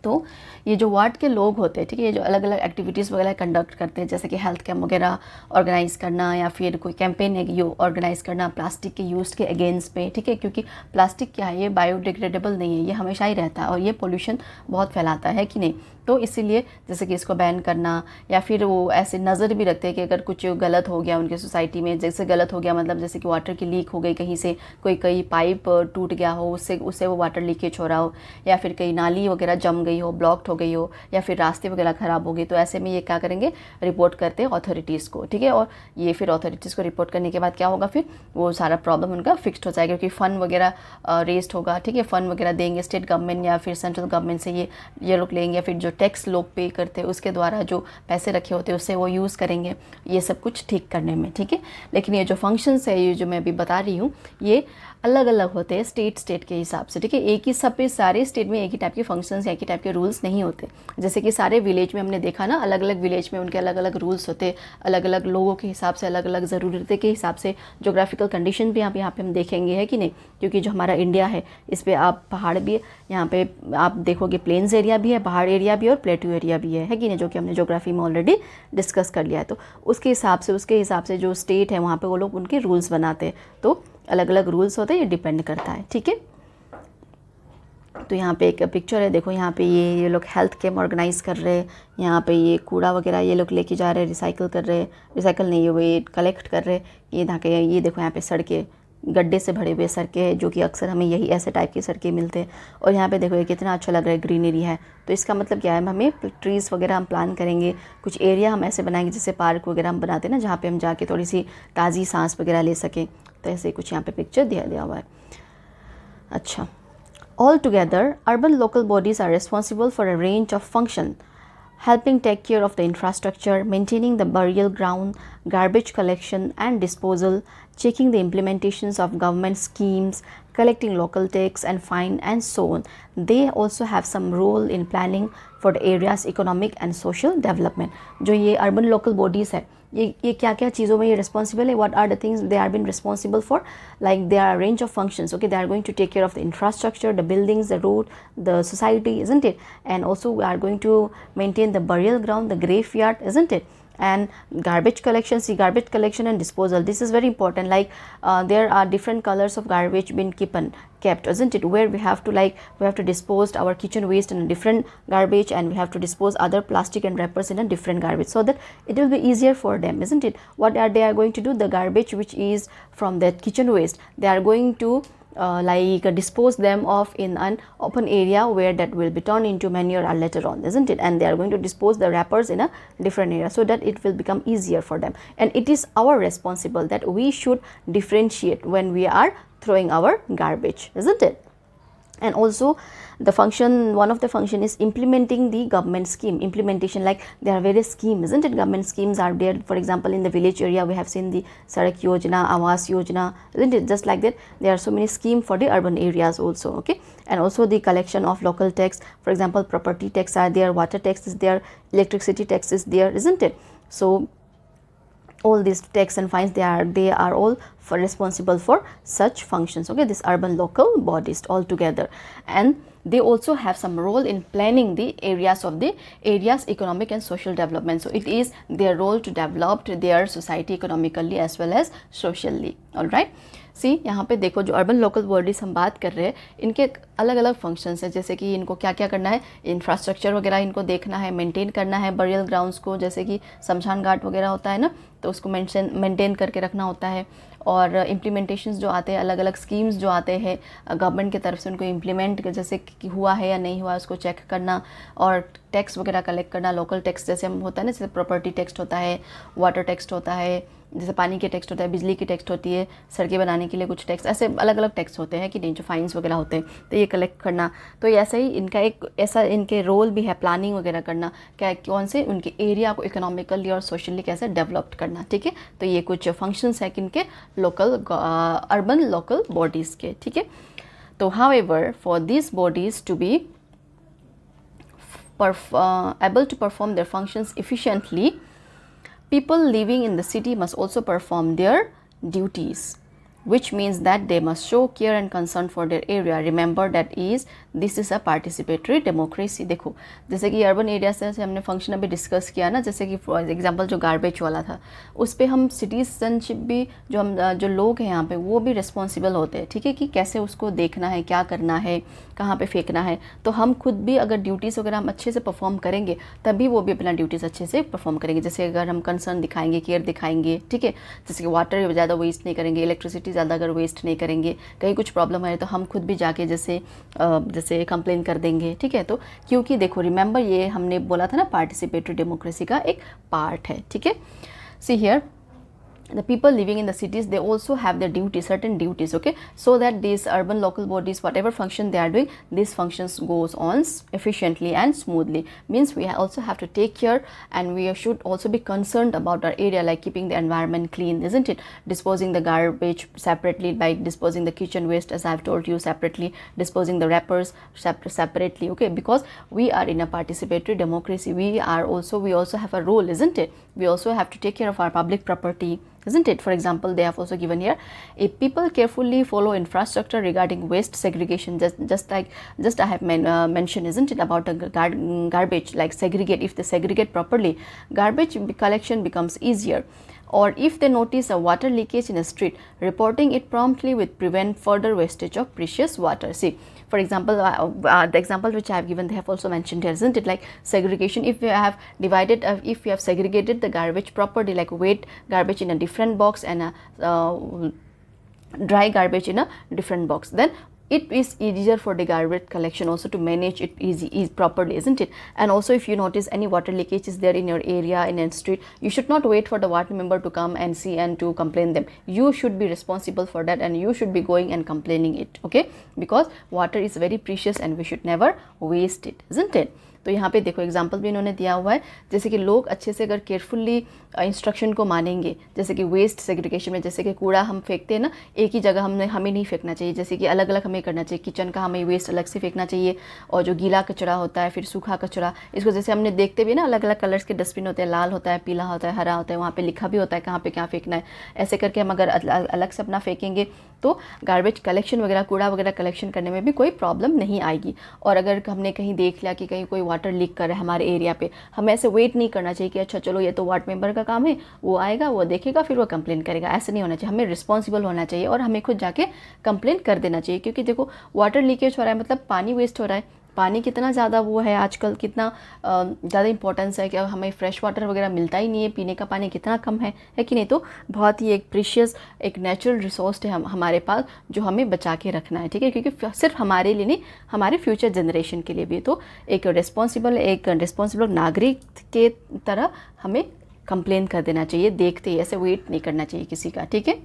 तो ये जो वार्ड के लोग होते हैं, ठीक है, ये जो अलग अलग एक्टिविटीज़ वगैरह कंडक्ट करते हैं, जैसे कि हेल्थ कैम्प वगैरह ऑर्गेनाइज़ करना या फिर कोई कैंपेन है ये ऑर्गेनाइज़ करना प्लास्टिक के यूज़ के अगेंस्ट पे. ठीक है. क्योंकि प्लास्टिक क्या है, ये बायोडिग्रेडेबल नहीं है, ये हमेशा ही रहता है और ये पोल्यूशन बहुत फैलाता है कि नहीं. तो इसीलिए जैसे कि इसको बैन करना, या फिर वो ऐसे नज़र भी रखते हैं कि अगर कुछ गलत हो गया उनके सोसाइटी में, जैसे गलत हो गया मतलब जैसे कि वाटर की लीक हो गई कहीं से, कोई पाइप टूट गया हो, उससे वो वाटर लीकेज हो रहा हो, या फिर कहीं नाली वगैरह जम गई हो, ब्लॉक्ड हो गई हो, या फिर रास्ते वगैरह ख़राब हो गए, तो ऐसे में ये क्या करेंगे, रिपोर्ट करते हैं अथॉरिटीज़ को. ठीक है. और ये फिर अथॉरिटीज़ को रिपोर्ट करने के बाद क्या होगा, फिर वो सारा प्रॉब्लम उनका फिक्स्ड हो जाएगा, क्योंकि फ़ंड वगैरह रेस्ट होगा. ठीक है. फ़ंड वगैरह देंगे स्टेट गवर्नमेंट या फिर सेंट्रल गवर्नमेंट से, ये लोग लेंगे, या फिर जो टैक्स लोग पे करते हैं उसके द्वारा जो पैसे रखे होते हैं उससे वो यूज़ करेंगे ये सब कुछ ठीक करने में. ठीक है. लेकिन ये जो फंक्शंस है, ये जो मैं अभी बता रही हूँ, ये अलग अलग होते हैं स्टेट के हिसाब से. ठीक है. एक ही सब पे सारे स्टेट में एक ही टाइप के फंक्शंस या एक ही टाइप के रूल्स नहीं होते. जैसे कि सारे विलेज में हमने देखा ना, अलग अलग विलेज में उनके अलग अलग रूल्स होते, अलग अलग लोगों के हिसाब से, अलग अलग ज़रूरतें के हिसाब से. जोग्राफिकल कंडीशन भी यहाँ पे हम देखेंगे, है कि नहीं, क्योंकि जो हमारा इंडिया है इस पर आप पहाड़ भी है, यहाँ पे आप देखोगे प्लेन्स एरिया भी है, पहाड़ एरिया भी है और प्लेटू एरिया भी है कि नहीं, जो कि हमने जोग्राफी में ऑलरेडी डिस्कस कर लिया है. तो उसके हिसाब से जो स्टेट है वहाँ पे वो लोग उनके रूल्स बनाते हैं. तो अलग अलग रूल्स होते हैं, ये डिपेंड करता है. ठीक है. तो यहाँ पे एक पिक्चर है, देखो यहाँ पे ये लोग हेल्थ कैम्प ऑर्गेनाइज़ कर रहे हैं, यहाँ पे ये कूड़ा वगैरह ये लोग लेके जा रहे हैं, रिसाइकल कर रहे हैं, रिसाइकल नहीं है वो कलेक्ट कर रहे हैं। ये यहाँ के ये देखो यहाँ पे सड़कें गड्ढे से भरे हुए सड़कें हैं, जो कि अक्सर हमें यही ऐसे टाइप की सड़कें मिलते हैं। और यहाँ पे देखो ये कितना अच्छा लग रहा है, ग्रीनरी है। तो इसका मतलब क्या है, हमें ट्रीज़ वगैरह हम प्लान करेंगे, कुछ एरिया हम ऐसे बनाएंगे जैसे पार्क वगैरह हम बनाते हैं ना, जहाँ पे हम जाके थोड़ी सी ताज़ी सांस वगैरह ले सकें। तो ऐसे कुछ यहाँ पे पिक्चर दिया हुआ है। अच्छा, altogether urban local bodies are responsible for a range of functions, helping take care of the infrastructure, maintaining the burial ground, garbage collection and disposal, checking the implementations of government schemes, collecting local tax and fine and so on. They also have some role in planning for the area's economic and social development. जो ये urban local bodies है, ये क्या क्या चीज़ों में ये responsible है, what are the things they are been responsible for, like there are a range of functions, okay, they are going to take care of the infrastructure, the buildings, the road, the society, isn't it, and also we are going to maintain the burial ground, the graveyard, isn't it, and garbage collection. See, garbage collection and disposal, this is very important, like there are different colors of garbage been kept, isn't it, where we have to dispose our kitchen waste in a different garbage, and we have to dispose other plastic and wrappers in a different garbage, so that it will be easier for them, isn't it. What are they are going to do, the garbage which is from that kitchen waste, they are going to dispose them off in an open area where that will be turned into manure later on, isn't it, and they are going to dispose the wrappers in a different area, so that it will become easier for them. And it is our responsible that we should differentiate when we are throwing our garbage, isn't it. And also the function, one of the function is implementing the government scheme, implementation, like there are various schemes, isn't it, government schemes are there. For example, in the village area we have seen the Sadak Yojana, Awas Yojana, isn't it, just like that there are so many schemes for the urban areas also, okay. And also the collection of local tax, for example, property tax are there, water tax is there, electricity tax is there, isn't it. So all these tax and fines, they are all responsible for such functions, okay, this urban local bodies all together. And they also have some role in planning the areas of the area's economic and social development. So it is their role to develop their society economically as well as socially. All right, सी यहाँ पे देखो जो urban local bodies हम बात कर रहे हैं, इनके अलग अलग फंक्शंस हैं, जैसे कि इनको क्या क्या करना है, इंफ्रास्ट्रक्चर वगैरह इनको देखना है, मेंटेन करना है, बरियल ग्राउंड्स को, जैसे कि शमशान घाट वगैरह होता है ना, तो उसको मेंटेन करके रखना होता है। और इम्प्लीमेंटेशंस जो आते हैं, अलग अलग स्कीम्स जो आते हैं गवर्नमेंट की तरफ से, उनको इम्प्लीमेंट जैसे कि हुआ है या नहीं हुआ उसको चेक करना, और टैक्स वगैरह कलेक्ट करना, लोकल टैक्स जैसे हम होता है ना, जैसे प्रॉपर्टी टैक्स होता है, वाटर टैक्स होता है, जैसे पानी के टैक्स होता है, बिजली की टैक्स होती है, सड़कें बनाने के लिए कुछ टैक्स, ऐसे अलग अलग टैक्स होते हैं कि नहीं, जो फाइन्स वगैरह होते हैं, तो ये कलेक्ट करना। तो ऐसा ही इनका एक ऐसा इनके रोल भी है, प्लानिंग वगैरह करना, क्या कौन से उनके एरिया को इकोनॉमिकली और सोशली कैसे डेवलप करना, ठीक है। तो ये कुछ फंक्शंस है किनके, लोकल अर्बन लोकल बॉडीज़ के, ठीक है। तो however for this bodies to be able to perform their functions efficiently, people living in the city must also perform their duties, which means that they must show care and concern for their area. Remember that this is a participatory democracy. देखो जैसे कि urban area से हमने function अभी discuss किया ना, जैसे कि फॉर एग्जांपल जो गार्बेज वाला था, उस पे हम सिटीजनशिप भी जो लोग हैं यहाँ पे वो भी रिस्पॉन्सिबल होते हैं, ठीक है, कि कैसे उसको देखना है, क्या करना है, कहाँ पे फेंकना है। तो हम खुद भी अगर ड्यूटीज़ वगैरह हम अच्छे से परफॉर्म करेंगे तभी वो भी अपना ड्यूटीज़ अच्छे से परफॉर्म करेंगे। जैसे अगर हम कंसर्न दिखाएंगे, केयर दिखाएंगे, ठीक है, जैसे कि वाटर ज़्यादा वेस्ट नहीं करेंगे, इलेक्ट्रिसिटी ज़्यादा अगर वेस्ट नहीं करेंगे, कहीं कुछ प्रॉब्लम है तो हम खुद भी जाके जैसे कंप्लेन कर देंगे, ठीक है। तो क्योंकि देखो रिमेंबर ये हमने बोला था ना, पार्टिसिपेटरी डेमोक्रेसी का एक पार्ट है, ठीक है। See here the people living in the cities, they also have their duties, certain duties, okay, so that these urban local bodies, whatever function they are doing, these functions goes on efficiently and smoothly. Means we also have to take care, and we should also be concerned about our area, like keeping the environment clean, isn't it, disposing the garbage separately, by disposing the kitchen waste as I have told you separately, disposing the wrappers separately, okay, because we are in a participatory democracy, we also have a role, isn't it, we also have to take care of our public property, isn't it. For example, they have also given here, if people carefully follow infrastructure regarding waste segregation, just I have mentioned, isn't it, about a garbage, like segregate, if they segregate properly, garbage collection becomes easier. or if they notice a water leakage in a street, reporting it promptly will prevent further wastage of precious water. See, for example, the example which I have given, they have also mentioned here, isn't it, like segregation. If you have divided, if you have segregated the garbage properly, like wet garbage in a different box and a dry garbage in a different box, then it is easier for the garbage collection also to manage it properly, isn't it? And also, if you notice any water leakage is there in your area, in a street, you should not wait for the ward member to come and see and to complain them. You should be responsible for that and you should be going and complaining it, okay? Because water is very precious and we should never waste it, isn't it? तो यहाँ पे देखो example भी इन्होंने दिया हुआ है, जैसे कि लोग अच्छे से अगर केयरफुली इंस्ट्रक्शन को मानेंगे, जैसे कि वेस्ट सेग्रीगेशन में, जैसे कि कूड़ा हम फेंकते हैं ना एक ही जगह, हमें नहीं फेंकना चाहिए, जैसे कि अलग अलग हमें करना चाहिए, किचन का हमें वेस्ट अलग से फेंकना चाहिए, और जो गीला कचरा होता है, फिर सूखा कचरा, इसको जैसे हमने देखते भी ना अलग अलग कलर्स के डस्टबिन होते हैं, लाल होता है, पीला होता है, हरा होता है, वहाँ पर लिखा भी होता है कहाँ पे क्या फेंकना है। ऐसे करके हम अगर अलग से अपना फेंकेंगे तो गार्बेज कलेक्शन वगैरह, कूड़ा वगैरह कलेक्शन करने में भी कोई प्रॉब्लम नहीं आएगी। और अगर हमने कहीं देख लिया कि कहीं कोई वाटर लीक कर रहा है हमारे एरिया पे, हमें ऐसे वेट नहीं करना चाहिए कि अच्छा चलो ये तो वार्ड मेंबर का काम है, वो आएगा, वो देखेगा, फिर वो कंप्लेन करेगा। ऐसे नहीं होना चाहिए, हमें रिस्पॉन्सिबल होना चाहिए और हमें खुद जाके कंप्लेन कर देना चाहिए। क्योंकि देखो वाटर लीकेज हो रहा है मतलब पानी वेस्ट हो रहा है, पानी कितना ज़्यादा वो है आजकल, कितना ज़्यादा इंपॉर्टेंस है कि अब हमें फ्रेश वाटर वगैरह मिलता ही नहीं है, पीने का पानी कितना कम है कि नहीं? तो बहुत ही एक प्रीशियस, एक नेचुरल रिसोर्स है हमारे पास, जो हमें बचा के रखना है, ठीक है? क्योंकि सिर्फ हमारे लिए नहीं, हमारे फ्यूचर जनरेशन के लिए भी। तो एक रिस्पॉन्सिबल नागरिक के तरह हमें कंप्लेन कर देना चाहिए, देखते ही ऐसे वेट नहीं करना चाहिए किसी का, ठीक है?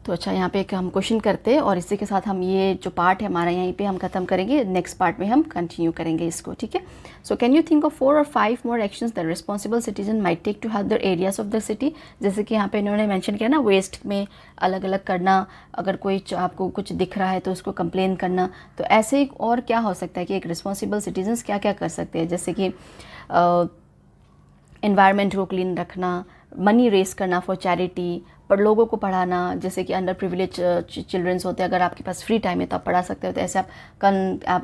तो अच्छा, यहाँ पे एक हम क्वेश्चन करते हैं और इसी के साथ हम ये जो पार्ट है हमारा यहीं पे हम ख़त्म करेंगे। नेक्स्ट पार्ट में हम कंटिन्यू करेंगे इसको, ठीक है? So can you think of 4 or 5 more actions the responsible citizen might take to help the areas of the city. जैसे कि यहाँ पे इन्होंने मेंशन किया ना, वेस्ट में अलग अलग करना, अगर कोई आपको कुछ दिख रहा है तो उसको कंप्लेन करना। तो ऐसे एक और क्या हो सकता है कि एक रिस्पॉन्सिबल सिटीजन्स क्या क्या कर सकते हैं, जैसे कि एनवायरनमेंट को क्लीन रखना, मनी रेस करना फॉर चैरिटी, पर लोगों को पढ़ाना, जैसे कि अंडर प्रिविलेज चिल्ड्रंस होते हैं, अगर आपके पास फ्री टाइम है तो आप पढ़ा सकते हो, तो ऐसे आप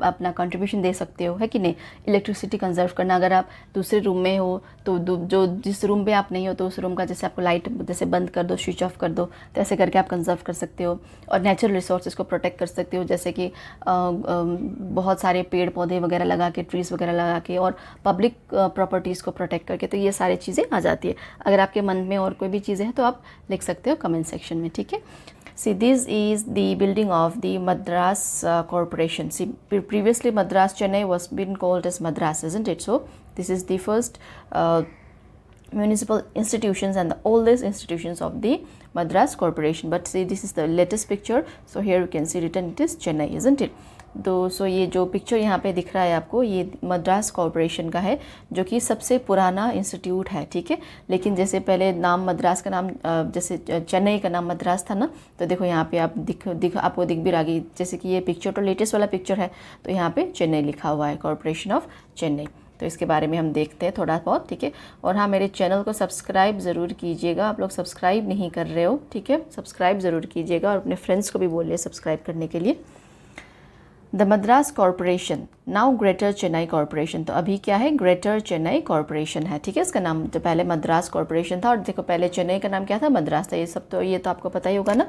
अपना कंट्रीब्यूशन दे सकते हो, है कि नहीं? इलेक्ट्रिसिटी कंजर्व करना, अगर आप दूसरे रूम में हो तो जो जिस रूम पे आप नहीं हो तो उस रूम का जैसे आपको लाइट जैसे बंद कर दो, स्विच ऑफ कर दो, तो ऐसे करके आप कंजर्व कर सकते हो। और नेचुरल रिसोर्सेज को प्रोटेक्ट कर सकते हो, जैसे कि बहुत सारे पेड़ पौधे वगैरह लगा के, ट्रीज़ वगैरह लगा के, और पब्लिक प्रॉपर्टीज़ को प्रोटेक्ट करके। तो ये सारी चीज़ें आ जाती है। अगर आपके मन में और कोई भी चीज़ें हैं तो आप लिख सकते हो कमेंट सेक्शन में, ठीक है? See, this is the building of the Madras Corporation. See, previously Madras, Chennai was been called as Madras, isn't it? So this is the first municipal institutions and the oldest institutions of the Madras Corporation. But see, this is the latest picture. So here you can see written it is Chennai, isn't it? तो सो ये जो picture यहाँ पे दिख रहा है आपको, ये मद्रास कॉरपोरेशन का है, जो कि सबसे पुराना इंस्टीट्यूट है, ठीक है? लेकिन जैसे पहले नाम मद्रास का नाम, जैसे चेन्नई का नाम मद्रास था ना, तो देखो यहाँ पे आप आपको दिख भी रहा है, जैसे कि ये पिक्चर तो लेटेस्ट वाला पिक्चर है, तो यहाँ पे चेन्नई लिखा हुआ है, कॉरपोरेशन ऑफ चेन्नई। तो इसके बारे में हम देखते हैं थोड़ा बहुत, ठीक है? और हाँ, मेरे चैनल को सब्सक्राइब ज़रूर कीजिएगा, आप लोग सब्सक्राइब नहीं कर रहे हो, ठीक है? सब्सक्राइब ज़रूर कीजिएगा और अपने फ्रेंड्स को भी बोलिए सब्सक्राइब करने के लिए। The Madras corporation, now greater Chennai corporation. तो अभी क्या है? ग्रेटर चेन्नई कॉरपोरेशन है, ठीक है? इसका नाम जो पहले मद्रास कॉरपोरेशन था, और देखो पहले चेन्नई का नाम क्या था? मद्रास था। ये सब तो ये तो आपको पता ही होगा ना।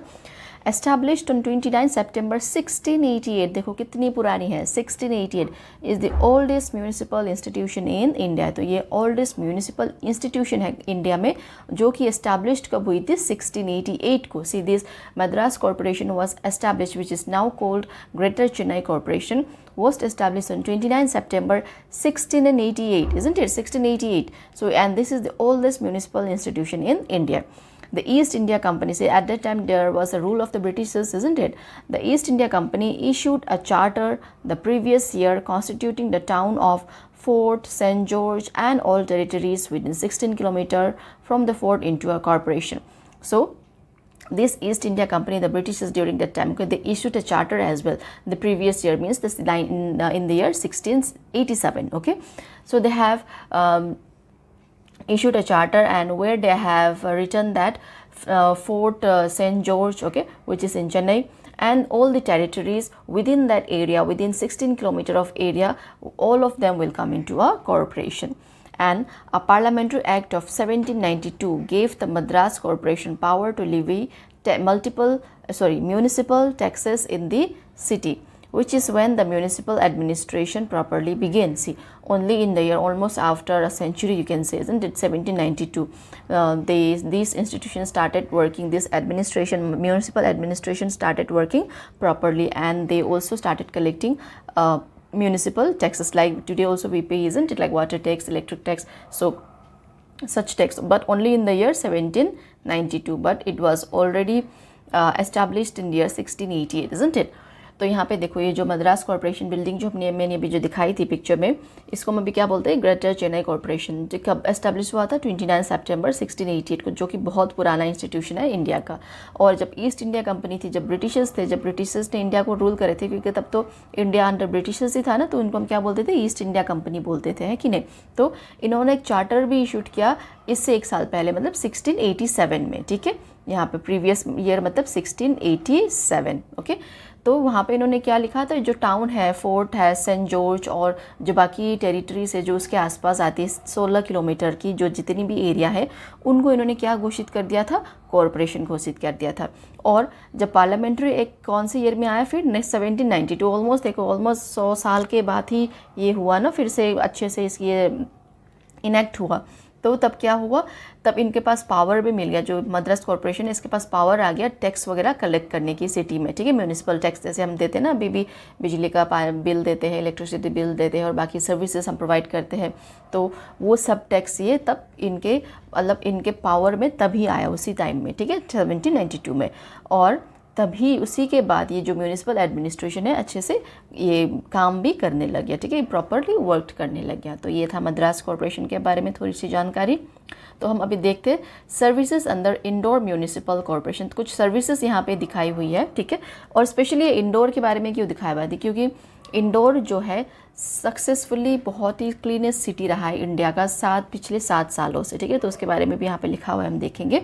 Established on 29 September 1688, देखो कितनी पुरानी है, 1688 is the oldest municipal institution in India। तो ये oldest municipal institution है इंडिया में, जो कि established कब हुई थी? 1688 को। See, this Madras Corporation was established, which is now called Greater Chennai Corporation, was established on 29 September 1688, isn't it? 1688. So, and this is the oldest municipal institution in India. The East India Company, say at that time there was a rule of the Britishers, isn't it? The East India Company issued a charter the previous year constituting the town of Fort St. George and all territories within 16 kilometers from the fort into a corporation. So, this East India Company, the Britishers during that time, they issued a charter as well. The previous year means this in the year 1687. Okay, so they have issued a charter, and where they have written that Fort St. George, okay, which is in Chennai, and all the territories within that area, within 16 kilometers of area, all of them will come into a corporation. and a parliamentary act of 1792 gave the Madras Corporation power to levy municipal taxes in the city, which is when the municipal administration properly began. See, only in the year almost after a century, you can say, isn't it, 1792, these institutions started working, this administration, municipal administration started working properly, and they also started collecting municipal taxes, like today also we pay, isn't it, like water tax, electric tax, so such tax, but only in the year 1792, but it was already established in the year 1688, isn't it? तो यहाँ पे देखो, ये जो Madras corporation building जो मैंने अभी जो दिखाई थी पिक्चर में, इसको हम अभी क्या बोलते हैं, ग्रेटर चेन्नई कॉर्पोरेशन, जो कब एस्टेब्लिश हुआ था 29 सितंबर 1688 को, जो कि बहुत पुराना इंस्टीट्यूशन है इंडिया का। और जब ईस्ट इंडिया कंपनी थी, जब ब्रिटिशर्स थे, जब ब्रिटिशर्स ने इंडिया को रूल करे थे, क्योंकि तब तो इंडिया अंडर ब्रिटिशर्स ही था ना, तो उनको हम क्या बोलते थे, ईस्ट इंडिया कंपनी बोलते थे, है कि नहीं। तो इन्होंने एक चार्टर भी इशूड किया इससे एक साल पहले, मतलब 1687 में, ठीक है, यहाँ पे प्रीवियस ईयर मतलब 1687, ओके। तो वहाँ पे इन्होंने क्या लिखा था, जो टाउन है, फोर्ट है, सेंट जॉर्ज और जो बाकी टेरिटरीज है जो उसके आसपास आती है 16 किलोमीटर की जो जितनी भी एरिया है, उनको इन्होंने क्या घोषित कर दिया था, कॉरपोरेशन घोषित कर दिया था। और जब पार्लियामेंट्री एक्ट कौन से ईयर में आया, फिर नेक्स्ट 1792, ऑलमोस्ट देखो, ऑलमोस्ट 100 साल के बाद ही ये हुआ ना, फिर से अच्छे से ये इनेक्ट हुआ। तो तब क्या हुआ, तब इनके पास पावर भी मिल गया, जो मद्रास कॉर्पोरेशन है इसके पास पावर आ गया टैक्स वगैरह कलेक्ट करने की सिटी में, ठीक है। म्यूनिसिपल टैक्स जैसे हम देते हैं ना, अभी भी बिजली का बिल देते हैं, इलेक्ट्रिसिटी बिल देते हैं और बाकी सर्विसेज हम प्रोवाइड करते हैं, तो वो सब टैक्स ये तब इनके मतलब इनके पावर में तभी आया, उसी टाइम में, ठीक है, 1792 में। और तभी उसी के बाद ये जो म्यूनिसिपल एडमिनिस्ट्रेशन है अच्छे से ये काम भी करने लग गया, ठीक है, प्रॉपरली वर्क करने लग गया। तो ये था मद्रास कॉर्पोरेशन के बारे में थोड़ी सी जानकारी। तो हम अभी देखते हैं सर्विसेज अंदर इंडोर म्यूनिसिपल कॉर्पोरेशन। कुछ सर्विसेज यहाँ पे दिखाई हुई है, ठीक है। और स्पेशली इंडोर के बारे में क्यों दिखाया हुआ है, क्योंकि इंडोर जो है सक्सेसफुली बहुत ही क्लीनेस्ट सिटी रहा है इंडिया का पिछले 7 सालों से, ठीक है। तो उसके बारे में भी यहाँ पे लिखा हुआ है, हम देखेंगे।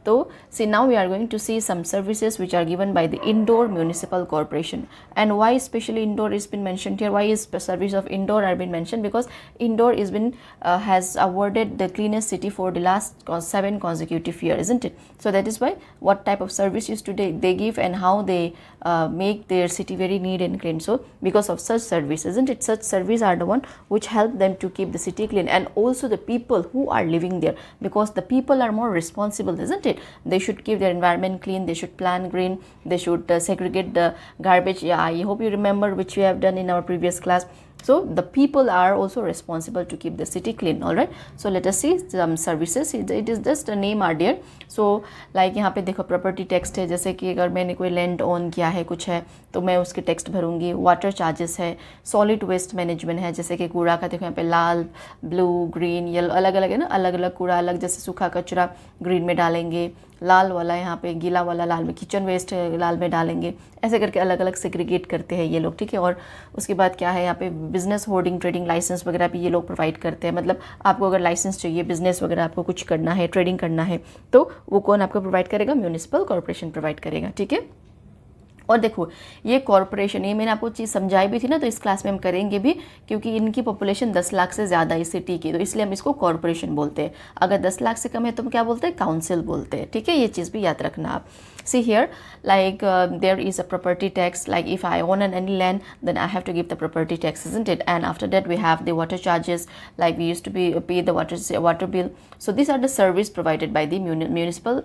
तो see, now we are going to see some services which are given by the Indore Municipal Corporation, and why especially Indore is been mentioned here. Why is the service of Indore are been mentioned? Because Indore is been has awarded the cleanest city for the last 7 consecutive years, isn't it? So that is why what type of services today they give and how they make their city very neat and clean. So because of such service, isn't it? Such service are the one which help them to keep the city clean, and also the people who are living there, because the people are more responsible, isn't it? They should keep their environment clean, they should plant green, they should segregate the garbage. Yeah, I hope you remember, which we have done in our previous class. So the people are also responsible to keep the city clean. All right, so let us see some services. It is just a name are there. So like यहाँ पे देखो property tax है, जैसे कि अगर मैंने कोई land own किया है कुछ है तो मैं उसके टैक्स भरूंगी। वाटर चार्जेस है, सॉलिड वेस्ट मैनेजमेंट है, जैसे कि कूड़ा का देखो यहाँ पे लाल, ब्लू, ग्रीन, येलो, अलग अलग है ना, अलग अलग कूड़ा अलग, जैसे सूखा कचरा ग्रीन में डालेंगे, लाल वाला यहाँ पे गीला वाला लाल में, किचन वेस्ट लाल में डालेंगे, ऐसे करके अलग अलग सेग्रीगेट करते हैं ये लोग, ठीक है। और उसके बाद क्या है, यहाँ पे बिजनेस होर्डिंग ट्रेडिंग लाइसेंस वगैरह भी ये लोग प्रोवाइड करते हैं। मतलब आपको अगर लाइसेंस चाहिए, बिजनेस वगैरह आपको कुछ करना है, ट्रेडिंग करना है, तो वो कौन आपको प्रोवाइड करेगा, म्यूनिसिपल कॉर्पोरेशन प्रोवाइड करेगा, ठीक है। और देखो ये कॉर्पोरेशन, ये मैंने आपको चीज़ समझाई भी थी ना, तो इस क्लास में हम करेंगे भी, क्योंकि इनकी पॉपुलेशन 10 लाख से ज़्यादा है सिटी की, तो इसलिए हम इसको कॉर्पोरेशन बोलते हैं। अगर 10 लाख से कम है तो हम क्या बोलते हैं, काउंसिल बोलते हैं, ठीक है। ये चीज़ भी याद रखना आप। See here, like there is a property tax, like if I own any land, then I have to give the property tax, isn't it? And after that we have the water charges, like we used to pay the water bill. So these are the service provided by the municipal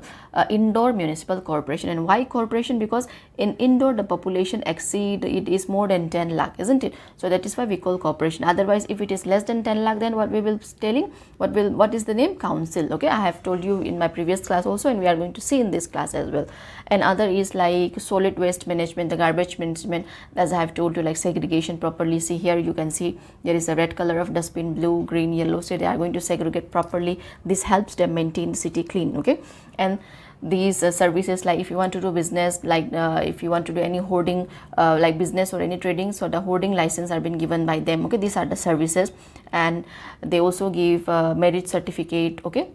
Indore Municipal Corporation. And why corporation? Because in Indore the population it is more than 10 lakh, isn't it? So that is why we call corporation. Otherwise if it is less than 10 lakh, then what we will telling, what is the name, council, okay. I have told you in my previous class also, and we are going to see in this class as well. And other is like solid waste management, the garbage management, as I have told you, like segregation properly. See here, you can see there is a red color of dustbin, blue, green, yellow, so they are going to segregate properly. This helps them maintain the city clean, okay. And these services, like if you want to do business, like if you want to do any hoarding, like business or any trading, so the hoarding license are been given by them, okay. These are the services. And they also give merit certificate, okay,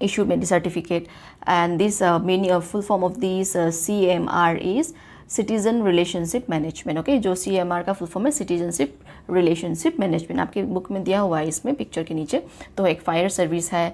issue merit certificate. And this full form of these CMR is citizen relationship management. Okay, जो CMR का full form है citizenship relationship management, आपकी book में दिया हुआ है इसमें picture के नीचे। तो एक फायर सर्विस है,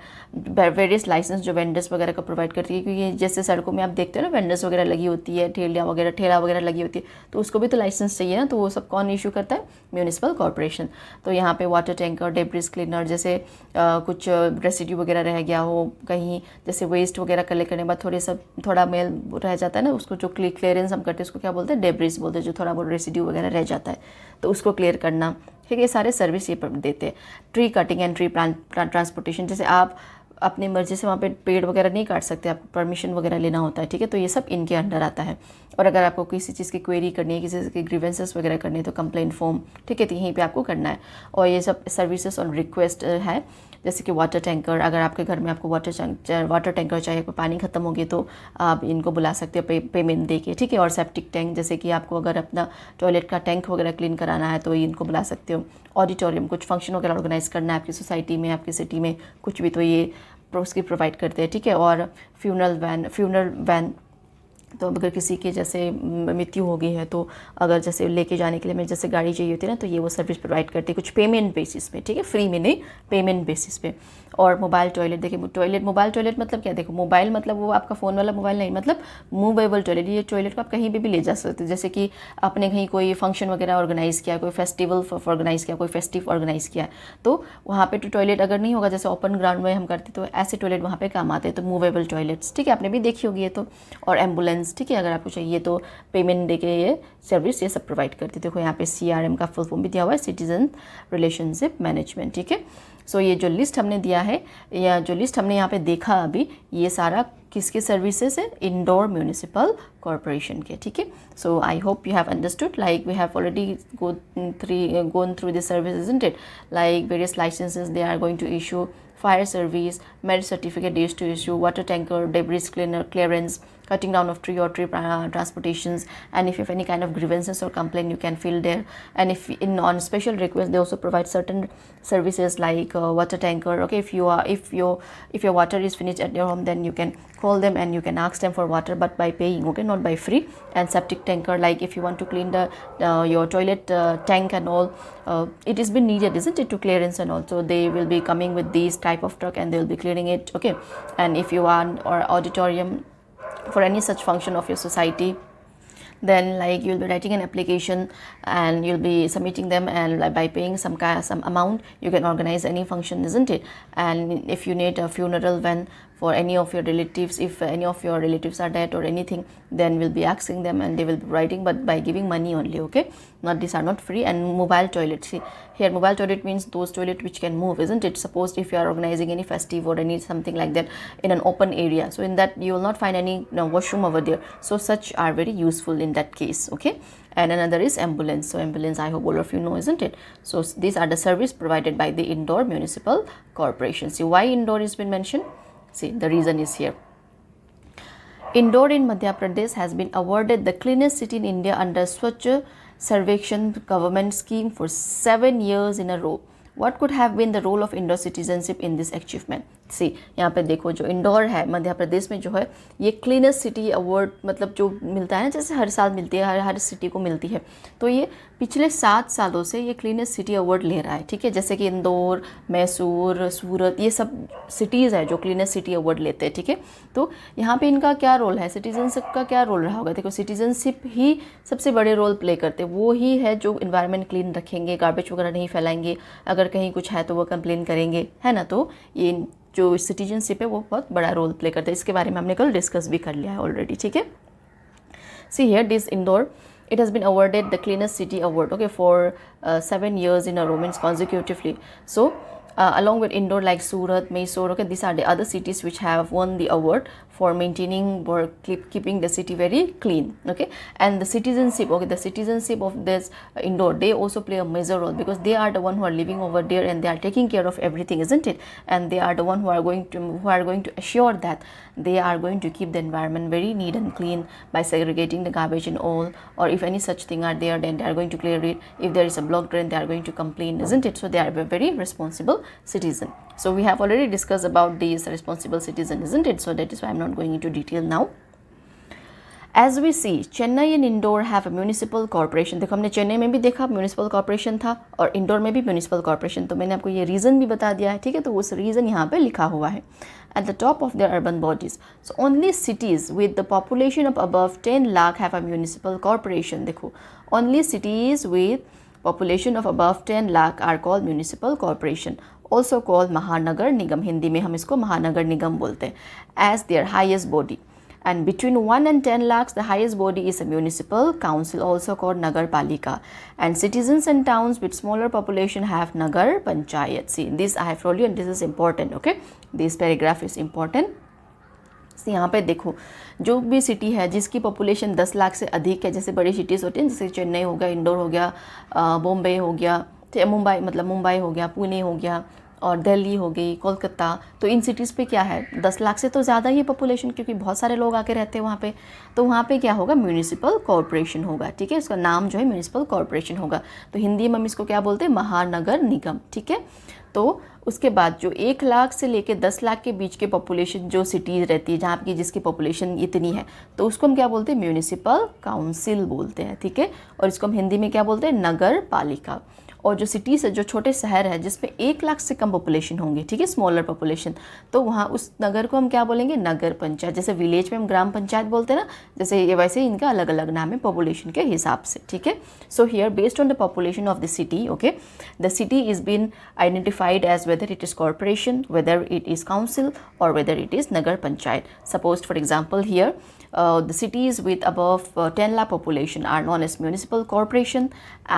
वेरियस लाइसेंस जो वेंडर्स वगैरह का प्रोवाइड करती है, क्योंकि जैसे सड़कों में आप देखते हो ना वेंडर्स वगैरह लगी होती है, ठेला वगैरह लगी होती है, तो उसको भी तो लाइसेंस चाहिए ना, तो वो सब कौन इशू करता है? Municipal corporation. तो यहाँ पे वाटर टैंकर, डेब्रिस क्लीनर, जैसे कुछ रेसिड्यू वगैरह रह गया हो कहीं, जैसे वेस्ट वगैरह कलेक्ट करने के बाद थोड़ा मेल रह जाता है ना, उसको जो क्लियरेंस हम करते हैं उसको क्या बोलते हैं? डेब्रिस बोलते हैं, जो थोड़ा बहुत रेसिड्यू वगैरह रह जाता है तो उसको क्लियर करना। ठीक है, ये सारे सर्विस ये देते हैं। Tree cutting and tree transportation, जैसे आप अपनी मर्जी से वहाँ पे पेड़ वगैरह नहीं काट सकते, आपको परमिशन वगैरह लेना होता है। ठीक है, तो ये सब इनके अंडर आता है। और अगर आपको किसी चीज़ की क्वेरी करनी है, किसी की ग्रीवेंसेस वगैरह करनी है, तो कंप्लेंट फॉर्म, ठीक है, तो यहीं पे आपको करना है। और ये सब सर्विसेज ऑन रिक्वेस्ट है, जैसे कि वाटर टैंकर, अगर आपके घर में आपको वाटर टैंकर चाहिए, पानी ख़त्म हो गया तो आप इनको बुला सकते हो पेमेंट दे के। ठीक है, और सेप्टिक टैंक, जैसे कि आपको अगर अपना टॉयलेट का टैंक वगैरह क्लीन कराना है तो इनको बुला सकते हो। ऑडिटोरियम, कुछ फंक्शन वगैरह ऑर्गेनाइज करना है आपकी सोसाइटी में, आपकी सिटी में, कुछ भी, तो ये उसकी प्रोवाइड करते हैं। ठीक है, और फ्यूनरल वैन, तो अगर किसी की जैसे मृत्यु हो गई है तो अगर जैसे लेके जाने के लिए हमें जैसे गाड़ी चाहिए होती है ना, तो ये वो सर्विस प्रोवाइड करती है, कुछ पेमेंट बेसिस पे। ठीक है, फ्री में नहीं, पेमेंट बेसिस पे। और मोबाइल टॉयलेट, देखिए मोबाइल टॉयलेट मतलब क्या? देखो, मोबाइल मतलब वो आपका फ़ोन वाला मोबाइल नहीं, मतलब मूवेबल टॉयलेट। ये टॉयलेट को आप कहीं भी ले जा सकते हो, जैसे कि आपने कहीं कोई फंक्शन वगैरह ऑर्गेनाइज़ किया, कोई फेस्टिवल ऑर्गेनाइज़ किया, कोई फेस्टिव ऑर्गेनाइज़ किया, तो वहाँ पे तो टॉयलेट अगर नहीं होगा, जैसे ओपन ग्राउंड में हम करते तो ऐसे टॉयलेट वहाँ पे काम आते हैं, तो मूवेबल टॉयलेट्स। ठीक है, आपने भी देखी होगी ये तो। और एम्बुलेंस, ठीक है, अगर आपको चाहिए तो पेमेंट देके ये सर्विस ये सब प्रोवाइड करती है। देखो यहाँ पे CRM का फुल फॉर्म भी दिया हुआ है, सिटीजन रिलेशनशिप मैनेजमेंट। ठीक है, सो ये जो लिस्ट हमने दिया है, या जो लिस्ट हमने यहाँ पे देखा अभी, ये सारा किसके सर्विसेज है? इंदौर म्यूनिसिपल कॉर्पोरेशन के। ठीक है, so I hope you have understood, like we have already gone through the service, isn't it? Like various licenses they are going to issue, fire service, merit certificate they used to issue, water tanker, debris clearance, cutting down of tree or tree transportations, and if you have any kind of grievances or complaint you can fill there. And if on special request they also provide certain services like water tanker. Okay, if your water is finished at your home, then you can call them and you can ask them for water, but by paying, okay, not by free. And septic tanker, like if you want to clean the your toilet tank and all, it has been needed, isn't it, to clearance and all, so they will be coming with these type of truck and they will be clearing it. Okay, and if you want, or auditorium, for any such function of your society, then like you'll be writing an application and you'll be submitting them, and like by paying some amount you can organize any function, isn't it? And if you need a funeral van for any of your relatives, if any of your relatives are dead or anything, then we'll be asking them and they will be writing, but by giving money only. Okay, not, these are not free. And mobile toilet, see here, mobile toilet means those toilet which can move, isn't it? Suppose if you are organizing any festive or any something like that in an open area, so in that you will not find any washroom over there, so such are very useful in that case. Okay, and another is ambulance. So ambulance, I hope all of you know, isn't it? So these are the service provided by the Indore Municipal Corporation. See why Indore has been mentioned? See, the reason is here. Indore in Madhya Pradesh has been awarded the cleanest city in India under Swachh Sarvekshan government scheme for 7 years in a row. What could have been the role of Indore citizenship in this achievement? सी यहाँ पे देखो, जो इंदौर है मध्य प्रदेश में जो है, ये cleanest city award मतलब जो मिलता है ना, जैसे हर साल मिलती है, हर सिटी को मिलती है, तो ये पिछले 7 सालों से ये क्लीनेस्ट सिटी अवार्ड ले रहा है। ठीक है, जैसे कि इंदौर, मैसूर, सूरत, ये सब सिटीज़ है जो क्लीनेस्ट सिटी अवार्ड लेते हैं। ठीक है, तो यहाँ पे इनका क्या रोल है, सिटीजनशिप का क्या रोल रहा होगा? देखो, सिटीजनशिप ही सबसे बड़े रोल प्ले करते हैं, वो ही है जो इन्वायरमेंट क्लीन रखेंगे, गार्बेज वगैरह नहीं फैलाएंगे, अगर कहीं कुछ है तो वो कंप्लेन करेंगे, है ना। तो ये जो सिटीजनशिप है वो बहुत बड़ा रोल प्ले करता है, इसके बारे में हमने कल डिस्कस भी कर लिया है ऑलरेडी। ठीक है, see here this Indore, it has been awarded the cleanest city award, okay, for 7 years in a row, means consecutively. So along with Indore, like Surat, Mysore, okay, these are the other cities which have won the award for maintaining or keeping the city very clean. Okay, and the citizenship, okay, the citizenship of this Indore, they also play a major role, because they are the one who are living over there and they are taking care of everything, isn't it? And they are the one who are going to assure that they are going to keep the environment very neat and clean by segregating the garbage and all, or if any such thing are there, then they are going to clear it. If there is a blocked drain, they are going to complain, isn't it? So they are a very responsible citizen. So we have already discussed about these responsible citizen, isn't it? So that is why I'm not going into detail now. As we see Chennai and Indore have a municipal corporation. देखो हमने चेन्नई में भी देखा municipal corporation था और इंदौर में भी municipal corporation, तो मैंने आपको ये रीज़न भी बता दिया है, ठीक है। तो उस रीज़न यहाँ पे लिखा हुआ है at the top of their urban bodies. So only cities with the population of above 10 lakh have a municipal corporation. देखो only cities with population of above 10 lakh are called municipal corporation, also called महानगर निगम, हिंदी में हम इसको महानगर निगम बोलते हैं, as their highest body. And between 1 and 10 lakhs, the highest body is a municipal council, also called Nagar Palika. And cities and towns with smaller population have Nagar Panchayat. See, this I have told you and this is important, okay? This paragraph is important. So, यहाँ पे देखो जो भी city है जिसकी population 10 lakh से अधिक है, जैसे बड़ी सिटीज़ होती हैं, जैसे चेन्नई हो गया, इंदौर हो गया, बॉम्बे हो गया, मुंबई मतलब मुंबई हो गया, पुणे हो गया और दिल्ली हो गई, कोलकाता, तो इन सिटीज़ पे क्या है 10 लाख से तो ज़्यादा ही पॉपुलेशन, क्योंकि बहुत सारे लोग आके रहते हैं वहाँ पे, तो वहाँ पे क्या होगा म्यूनिसिपल कॉर्पोरेशन होगा, ठीक है। इसका नाम जो है म्यूनिसिपल कॉर्पोरेशन होगा। तो हिंदी में हम इसको क्या बोलते हैं महानगर निगम, ठीक है। तो उसके बाद जो 1 लाख से लेकर 10 लाख के बीच के पॉपुलेशन जो सिटीज़ रहती है जहाँ की जिसकी पॉपुलेशन इतनी है, तो उसको हम क्या बोलते हैं म्यूनिसिपल काउंसिल बोलते हैं, ठीक है। और इसको हम हिंदी में क्या बोलते हैं नगर पालिका। और जो सिटीज़ है, जो छोटे शहर है जिसमें 1 लाख से कम पॉपुलेशन होंगी, ठीक है, स्मॉलर पॉपुलेशन, तो वहाँ उस नगर को हम क्या बोलेंगे नगर पंचायत। जैसे विलेज में हम ग्राम पंचायत बोलते हैं ना, जैसे ये वैसे ही इनका अलग अलग नाम है पॉपुलेशन के हिसाब से, ठीक है। So here based on the population of the city, okay, the city is been identified as whether it is corporation, whether it is council or whether it is nagar panchayat. Suppose for example here the cities with above 10 lakh population are known as municipal corporation,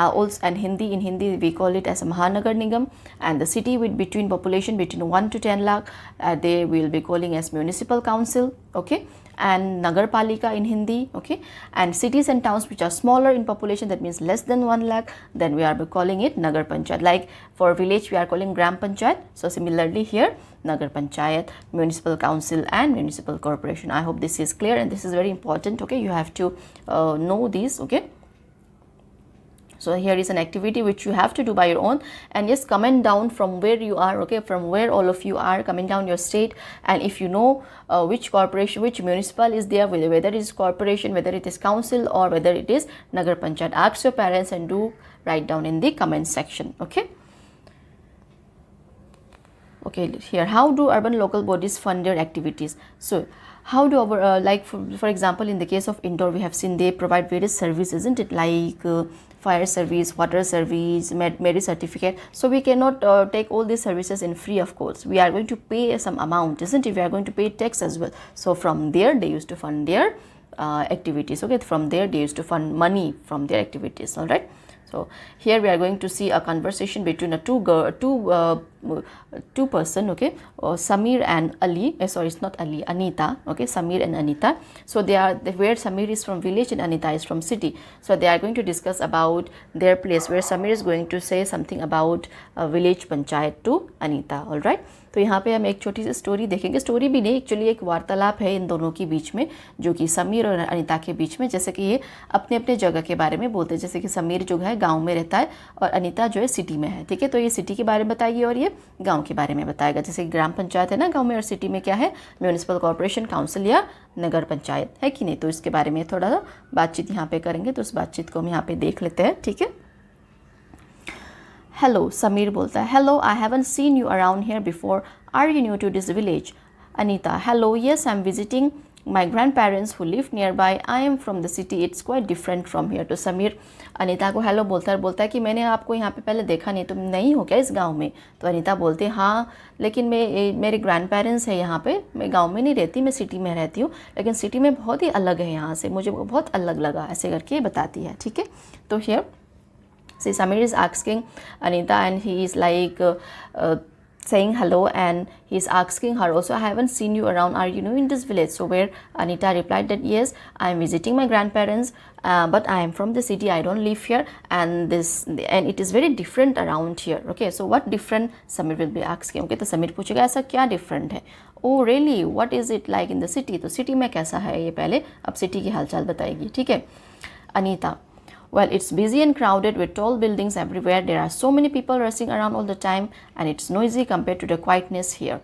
also and in Hindi we call it as a Mahanagar Nigam, and the city with between population between 1 to 10 lakh they will be calling as municipal council, okay, and Nagar Palika in Hindi, okay, and cities and towns which are smaller in population, that means less than 1 lakh, then we are calling it Nagar Panchayat. Like for village we are calling Gram Panchayat, so similarly here Nagar Panchayat, municipal council and municipal corporation. I hope this is clear and this is very important, okay, you have to know these, okay. So here is an activity which you have to do by your own, and yes, comment down from where you are, okay, from where all of you are, comment down your state, and if you know which corporation, which municipal is there, whether it is corporation, whether it is council or whether it is Nagar Panchayat, ask your parents and do write down in the comment section, okay. Okay, here how do urban local bodies fund their activities? So how do our like for example in the case of Indore, we have seen they provide various services, isn't it, like fire service, water service, merit certificate. So we cannot take all these services in free, of course. We are going to pay some amount, isn't it? We are going to pay tax as well. So from there they used to fund their activities, okay. From there they used to fund money from their activities, all right. So here we are going to see a conversation between a two person, okay, Samir and Ali, sorry, it's not Ali, Anita, okay, Samir and Anita. So where Samir is from village and Anita is from city, so they are going to discuss about their place, where Samir is going to say something about village panchayat to Anita, all right. तो यहाँ पे हम एक छोटी सी story देखेंगे, story भी नहीं, actually एक वार्तालाप है इन दोनों के बीच में, जो कि समीर और अनीता के बीच में, जैसे कि ये अपने अपने जगह के बारे में बोलते हैं। जैसे कि समीर जो है गांव में रहता है और अनीता जो है सिटी में है, ठीक है। तो ये सिटी के बारे में बताएगी और ये गांव के बारे में बताएगा। जैसे ग्राम पंचायत है ना गाँव में, और सिटी में क्या है म्यूनिसिपल कॉर्पोरेशन, काउंसिल या नगर पंचायत है कि नहीं। तो इसके बारे में थोड़ा सा बातचीत यहाँ पे करेंगे, तो उस बातचीत को हम यहाँ पे देख लेते हैं, ठीक है। हेलो, समीर बोलता है, hello, I haven't seen you around here before, are you new to this village? Anita, hello, yes, I am visiting my grandparents who live nearby, I am from the city, it's quite different from here. तो समीर अनीता को hello बोलता है कि मैंने आपको यहाँ पे पहले देखा नहीं, तुम नहीं हो क्या इस गांव में? तो अनीता बोलती है, हाँ, लेकिन मेरे ग्रैंड पेरेंट्स है यहाँ पे, मैं गांव में नहीं रहती, मैं सिटी में रहती हूँ, लेकिन सिटी में बहुत ही अलग है यहाँ से, मुझे बहुत अलग लगा, ऐसे करके बताती है, ठीक है। तो here see Samir is asking Anita and he is like saying hello, and he is asking her also, I haven't seen you around, are you new in this village? So where Anita replied that yes, I am visiting my grandparents, but I am from the city, I don't live here, and it is very different around here, okay. So what different, Samir will be asking, okay. तो समीर पूछेगा ऐसा क्या different है? Oh really, what is it like in the city? तो city में कैसा है ये पहले, अब सिटी की हालचाल बताएगी, ठीक है। Anita, well, it's busy and crowded with tall buildings everywhere. There are so many people rushing around all the time, and it's noisy compared to the quietness here.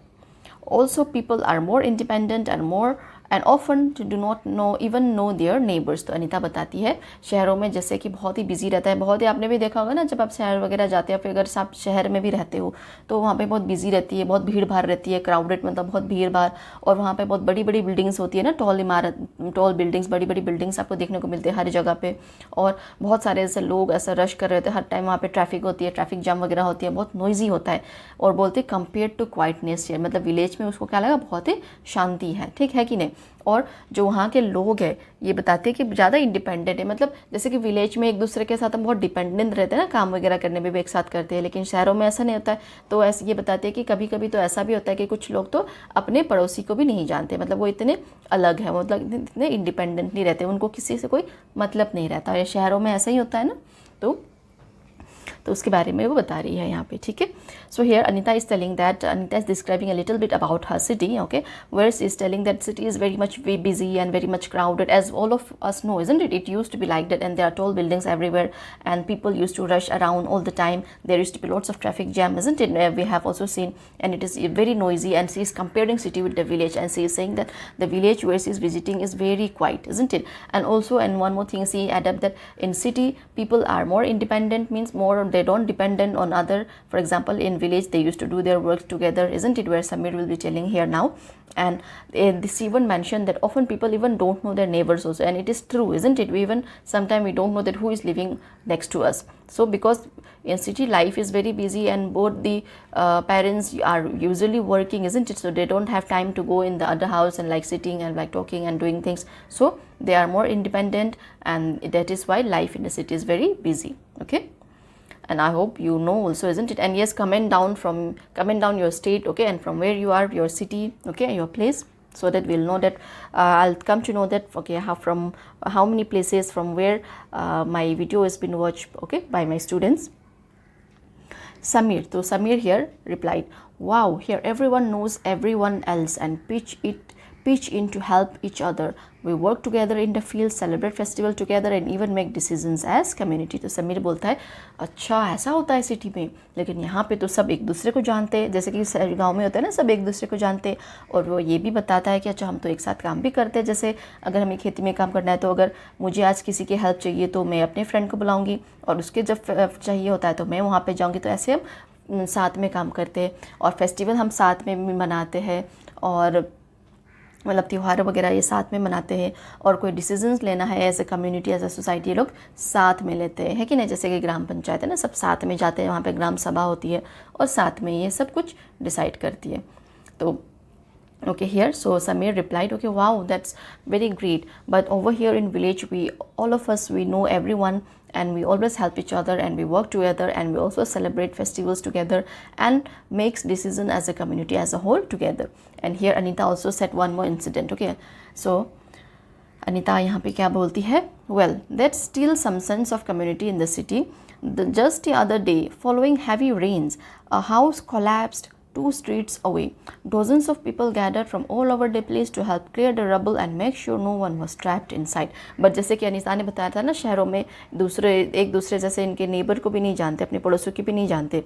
Also, people are more independent and more and often do not know even know their neighbours. तो अनीता बताती है शहरों में जैसे कि बहुत ही busy रहता है, बहुत ही आपने भी देखा होगा ना जब आप शहर वगैरह जाते हैं, फिर अगर आप शहर में भी रहते हो तो वहाँ पे बहुत बिजी रहती है, बहुत भीड़ भाड़ रहती है, क्राउडेड मतलब बहुत भीड़ भाड़, और वहाँ पे बहुत बड़ी बड़ी बिल्डिंग्स होती है ना, टॉल बिल्डिंग्स, बड़ी बड़ी बिल्डिंग्स आपको देखने को मिलती है हर जगह पे, और बहुत सारे ऐसे लोग ऐसा रश कर रहे होते हैं हर टाइम, वहाँ पे ट्रैफिक होती है, ट्रैफिक जाम वगैरह होती है, बहुत नॉइजी होता है। और बोलते हैं कंपेयर टू क्वाइटनेस है, मतलब विलेज में उसको क्या लगा, बहुत ही शांति है, ठीक है कि नहीं। और जो वहाँ के लोग हैं ये बताते हैं कि ज़्यादा इंडिपेंडेंट है, मतलब जैसे कि विलेज में एक दूसरे के साथ हम बहुत डिपेंडेंट रहते हैं ना, काम वगैरह करने में भी एक साथ करते हैं, लेकिन शहरों में ऐसा नहीं होता है। तो ऐसे ये बताते हैं कि कभी कभी तो ऐसा भी होता है कि कुछ लोग तो अपने पड़ोसी को भी नहीं जानते, मतलब वो इतने अलग है, मतलब इतने इंडिपेंडेंट नहीं रहते, उनको किसी से कोई मतलब नहीं रहता है। शहरों में ऐसा ही होता है ना, तो उसके बारे में वो बता रही है यहाँ पे, ठीक है। So here Anita is telling that, Anita is describing a little bit about her city, okay, where she is telling that city is very much busy and very much crowded, as all of us know, isn't it? It used to be like that, and there are tall buildings everywhere, and people used to rush around all the time. There used to be lots of traffic jam, isn't it? We have also seen, and it is very noisy. And she is comparing city with the village, and she is saying that the village where she is visiting is very quiet, isn't it? And also, and one more thing, she added that in city people are more independent, means more they don't dependent on other. For example, in village they used to do their work together, isn't it? Where Samir will be telling here now. And this even mentioned that often people even don't know their neighbors also, and it is true, isn't it? We even sometimes we don't know that who is living next to us. So because in city life is very busy, and both the parents are usually working, isn't it? So they don't have time to go in the other house and like sitting and like talking and doing things, so they are more independent, and that is why life in the city is very busy, okay. And I hope you know also, isn't it? And yes, comment down your state, okay, and from where you are, your city, okay, your place, so that we'll know that I'll come to know that, okay, how many places from where my video has been watched, okay, by my students. Samir, so Samir here replied, wow, here everyone knows everyone else and pitch in to help each other. We work together in the field, celebrate festival together, and even make decisions as community. तो समीर बोलता है अच्छा ऐसा होता है city में, लेकिन यहाँ पे तो सब एक दूसरे को जानते हैं, जैसे कि गांव में होता है ना, सब एक दूसरे को जानते हैं। और वो ये भी बताता है कि अच्छा हम तो एक साथ काम भी करते हैं, जैसे अगर हमें खेती में काम करना है तो अगर मुझे आज किसी की हेल्प चाहिए तो मैं अपने फ्रेंड को बुलाऊँगी, और उसके जब चाहिए होता है तो मैं वहाँ पर जाऊँगी। तो ऐसे हम साथ में काम करते हैं, और फेस्टिवल हम साथ में मनाते हैं, और मतलब त्यौहार वगैरह ये साथ में मनाते हैं। और कोई डिसीजंस लेना है as a community, as a society, ये लोग साथ में लेते हैं, है कि नहीं। जैसे कि ग्राम पंचायत है ना, सब साथ में जाते हैं, वहाँ पे ग्राम सभा होती है और साथ में ये सब कुछ डिसाइड करती है। तो okay, here so Samir replied, okay, wow, that's very great, but over here in village we all of us we know everyone, and we always help each other, and we work together, and we also celebrate festivals together and makes decision as a community as a whole together. And here Anita also said one more incident, okay. So Anita यहाँ पे क्या बोलती है, well, that's still some sense of community in the city. Just the other day, following heavy rains, a house collapsed 2 streets away. Dozens of people gathered from all over the place to help clear the rubble and make sure no one was trapped inside. But जैसे कि अनीता ने बताया था ना, शहरों में एक दूसरे जैसे इनके नेबर को भी नहीं जानते, अपने पड़ोसियों की भी नहीं जानते,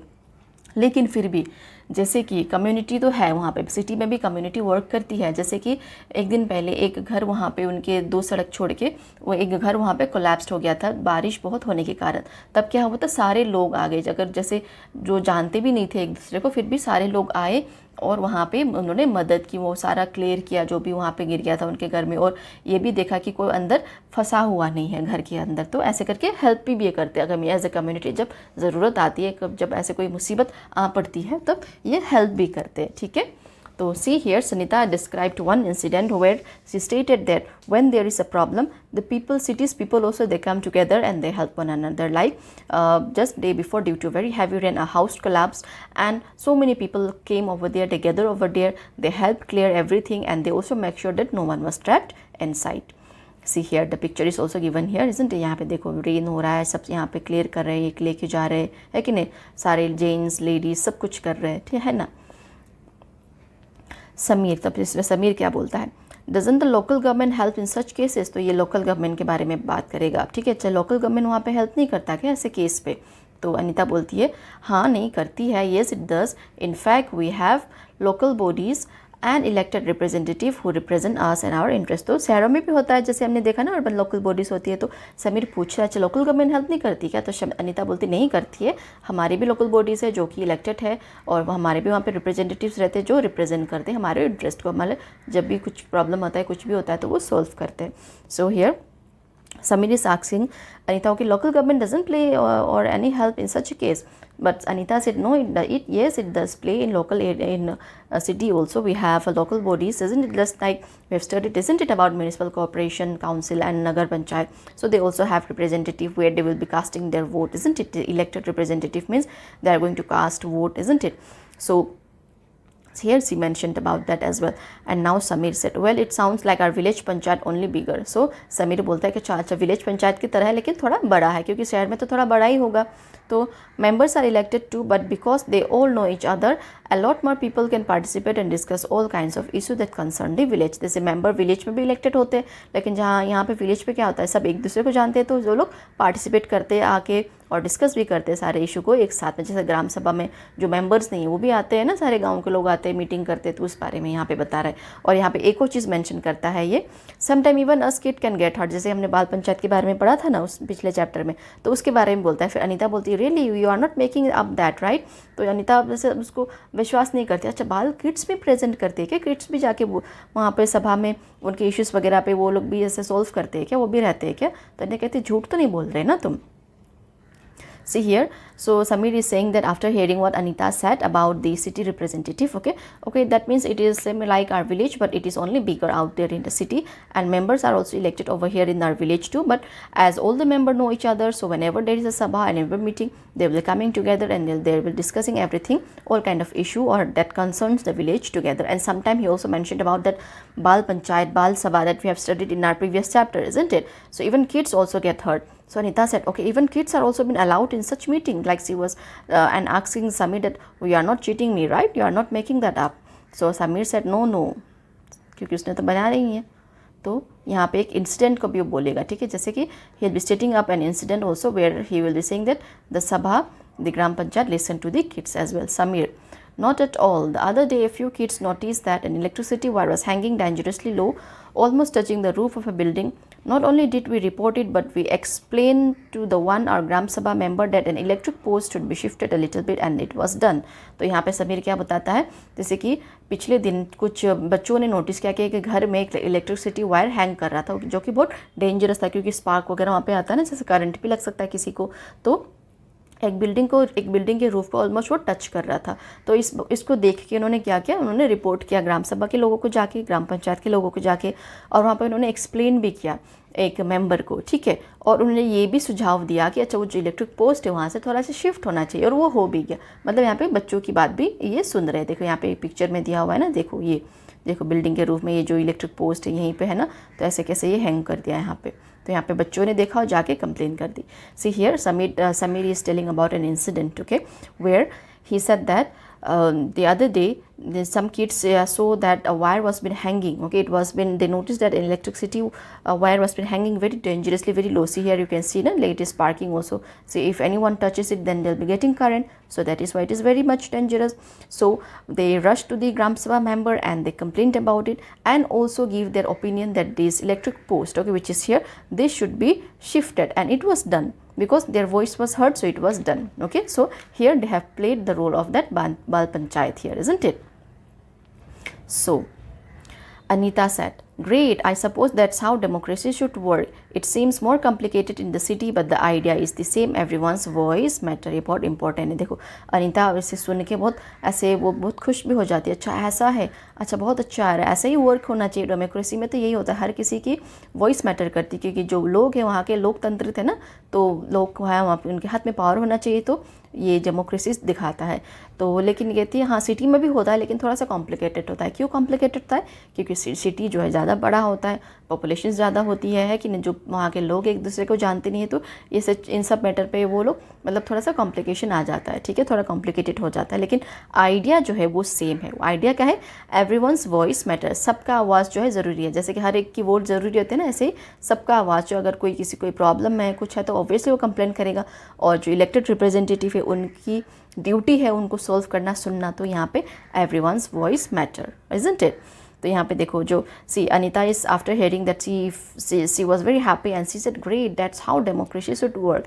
लेकिन फिर भी जैसे कि कम्युनिटी तो है वहाँ पे, सिटी में भी कम्युनिटी वर्क करती है। जैसे कि एक दिन पहले एक घर वहाँ पे उनके 2 सड़क छोड़ के वो एक घर वहाँ पे कोलैप्स हो गया था बारिश बहुत होने के कारण। तब क्या हुआ था, सारे लोग आ गए, अगर जैसे जो जानते भी नहीं थे एक दूसरे को, फिर भी सारे लोग आए और वहाँ पे उन्होंने मदद की, वो सारा क्लियर किया जो भी वहाँ पे गिर गया था उनके घर में, और ये भी देखा कि कोई अंदर फंसा हुआ नहीं है घर के अंदर। तो ऐसे करके हेल्प भी ये करते हैं, अगर एज ए कम्युनिटी जब ज़रूरत आती है, जब ऐसे कोई मुसीबत आ पड़ती है तब ये हेल्प भी करते हैं, ठीक है। तो see here, Sunita described one incident where she stated that when there is a problem, cities people also they come together and they help one another. Like just day before, due to very heavy rain, a house collapsed and so many people came over there, together over there. They helped clear everything and they also make sure that no one was trapped inside. See here, the picture is also given here, isn't it? यहाँ पे देखो rain हो रहा है, सब यहाँ पे clear कर रहे हैं, लेके जा रहे हैं, है कि नहीं, सारे जेंट्स लेडीज सब कुछ कर रहे हैं, ठीक है ना। समीर, तब इसमें समीर क्या बोलता है, doesn't the local government help in such cases. तो ये लोकल गवर्नमेंट के बारे में बात करेगा, ठीक है। अच्छा, लोकल गवर्नमेंट वहाँ पे हेल्प नहीं करता क्या ऐसे केस पे? तो अनीता बोलती है हाँ नहीं करती है, yes it does, in fact we have local bodies and elected representative who represent us and our interest. तो शहरों में भी होता है, जैसे हमने देखा ना अर्बन लोकल बॉडीज़ होती है। तो समीर पूछ रहा है अच्छा लोकल गवर्नमेंट हेल्प नहीं करती क्या? तो अनीता बोलती नहीं करती है, हमारी भी लोकल बॉडीज़ है जो कि इलेक्टेड है और हमारे भी वहाँ पे रिप्रेजेंटेटिव्स रहते हैं जो रिप्रेजेंट करते हैं हमारे इंटरेस्ट को। मतलब जब भी कुछ प्रॉब्लम होता है, कुछ भी होता है तो वो सॉल्व करते हैं। So here Samir is asking Anita, okay, local government doesn't play or any help in such a case. But Anita said, no, yes, it does play in local area, in a city also. We have a local bodies, isn't it? Just like we have studied, isn't it, about municipal corporation, council and Nagar Panchayat. So they also have representative where they will be casting their vote, isn't it? The elected representative means they are going to cast vote, isn't it? So here she mentioned about that as well. And now Samir said, well, it sounds like our village panchayat only bigger. So Samir बोलता है कि अच्छा village panchayat की तरह है लेकिन थोड़ा बड़ा है, क्योंकि शहर में तो थोड़ा बड़ा ही होगा। तो members are elected too, but because they all know each other, a lot more people can participate and discuss all kinds of issues that concern the village. जैसे मेंबर विलेज में भी इलेक्टेड होते हैं, लेकिन जहाँ यहाँ पे विलेज पे क्या होता है, सब एक दूसरे को जानते हैं, तो जो लोग पार्टिसिपेट करते हैं आके और डिस्कस भी करते हैं सारे इशू को एक साथ में। जैसे ग्राम सभा में जो मेंबर्स नहीं है वो भी आते हैं ना, सारे गांव के लोग आते हैं, मीटिंग करते हैं, तो उस बारे में यहाँ पे बता रहा है। और यहाँ पे एक और चीज़ मेंशन करता है ये, some time even us kid can get hurt. जैसे हमने बाल पंचायत के बारे में पढ़ा था ना उस पिछले चैप्टर में, तो उसके बारे में बोलता है। फिर अनीता बोलती है really you are not making up that right. तो अनीता जैसे उसको विश्वास नहीं करती, अच्छा बाल किड्स भी प्रेजेंट करते हैं क्या? किड्स भी जाके वहाँ पर सभा में उनके इश्यूज़ वगैरह पे वो लोग भी ऐसे सॉल्व करते हैं क्या? वो भी रहते हैं क्या? तो अनीता कहती झूठ तो नहीं बोल रहे ना तुम। See here, so Samir is saying that after hearing what Anita said about the city representative, okay, that means it is same like our village, but it is only bigger out there in the city, and members are also elected over here in our village too. But as all the members know each other, so whenever there is a sabha and every meeting, they will be coming together and they will be discussing everything, all kind of issue or that concerns the village together. And sometime he also mentioned about that Bal Panchayat, Bal Sabha that we have studied in our previous chapter, isn't it? So even kids also get heard. So Anita said, okay, even kids are also been allowed in such meeting, like she was and asking Samir that you are not cheating me, right? You are not making that up. So Samir said, no, क्योंकि उसने तो बना रही है। तो यहाँ पे एक इंसिडेंट को भी बोलेगा, ठीक है, जैसे कि he will be stating up an incident also where he will be saying that the sabha, the gram panchayat listen to the kids as well. Samir, not at all. The other day a few kids noticed that an electricity wire was hanging dangerously low, almost touching the roof of a building. Not only did we report it, but we explained to the our Gram Sabha member that an electric post should be shifted a little bit and it was done. तो यहाँ पे समीर क्या बताता है, जैसे कि पिछले दिन कुछ बच्चों ने नोटिस किया कि घर में एक इलेक्ट्रिसिटी वायर हैंग कर रहा था, जो कि बहुत डेंजरस था, क्योंकि स्पार्क वगैरह वहाँ पे आता है ना, जैसे करंट भी लग सकता है किसी को। तो एक बिल्डिंग के रूफ को ऑलमोस्ट वो टच कर रहा था। तो इसको देख के उन्होंने क्या किया, उन्होंने रिपोर्ट किया ग्राम सभा के लोगों को जाके, ग्राम पंचायत के लोगों को जाके, और वहाँ पर उन्होंने एक्सप्लेन भी किया एक मेंबर को, ठीक है। और उन्होंने ये भी सुझाव दिया कि अच्छा वो जो इलेक्ट्रिक पोस्ट है वहाँ से थोड़ा सा शिफ्ट होना चाहिए, और वो हो भी गया। मतलब यहाँ पे बच्चों की बात भी ये सुन रहे हैं। देखो यहाँ पे पिक्चर में दिया हुआ है ना, देखो ये देखो बिल्डिंग के रूफ में ये जो इलेक्ट्रिक पोस्ट है यहीं पे है ना, तो ऐसे कैसे ये हैंग कर दिया यहाँ पे। तो यहाँ पे बच्चों ने देखा और जाके कंप्लेन कर दी। See here Samir is telling about an incident, okay, where he said that the other day some kids saw that a wire was been hanging, okay, they noticed that an electricity wire was been hanging very dangerously, very low. See here you can see that it is sparking also. See if anyone touches it then they'll be getting current, so that is why it is very much dangerous. So they rushed to the Gram Sabha member and they complained about it, and also give their opinion that this electric post, okay, which is here, this should be shifted, and it was done because their voice was heard, so it was done. Okay, so here they have played the role of that Bal Panchayat here, isn't it? So Anita said, great, I suppose that's how democracy should work. It seems more complicated in the city, but the idea is the same. Everyone's voice matter. ये बहुत important है। देखो अनीता इसे सुन के बहुत ऐसे वो बहुत खुश भी हो जाती है, अच्छा ऐसा है, अच्छा बहुत अच्छा आ रहा है, ऐसा ही वर्क होना चाहिए। डेमोक्रेसी में तो यही होता है, हर किसी की वॉइस मैटर करती है, क्योंकि जो लोग हैं वहाँ के लोकतंत्र थे ना, तो लोग वहाँ पे उनके हाथ में पावर होना चाहिए, तो ये डेमोक्रेसी दिखाता है। तो लेकिन कहती है हाँ सिटी में भी होता है, लेकिन थोड़ा सा कॉम्प्लिकेटेड होता है। क्यों कॉम्प्लिकेटेड होता है? क्योंकि सिटी जो है ज़्यादा ज़्यादा बड़ा होता है, पॉपुलेशन ज़्यादा होती है कि नहीं, जो वहाँ के लोग एक दूसरे को जानते नहीं है, तो ये सच इन सब मैटर पे वो लोग मतलब थोड़ा सा कॉम्प्लिकेशन आ जाता है, ठीक है, थोड़ा कॉम्प्लिकेटेड हो जाता है। लेकिन आइडिया जो है वो सेम है। आइडिया क्या है? एवरीवन्स वॉइस मैटर, सबका आवाज़ जो है ज़रूरी है। जैसे कि हर एक की वोट ज़रूरी होती है ना, ऐसे ही सबका आवाज़ जो, अगर कोई किसी कोई प्रॉब्लम है कुछ है तो ऑब्वियसली वो कंप्लेन करेगा, और जो इलेक्टेड रिप्रेजेंटेटिव है उनकी ड्यूटी है उनको सॉल्व करना, सुनना। तो यहाँ पे everyone's voice matter, isn't it? तो यहाँ पे देखो जो see Anita is after hearing that she was very happy and she said great, that's how democracy should work.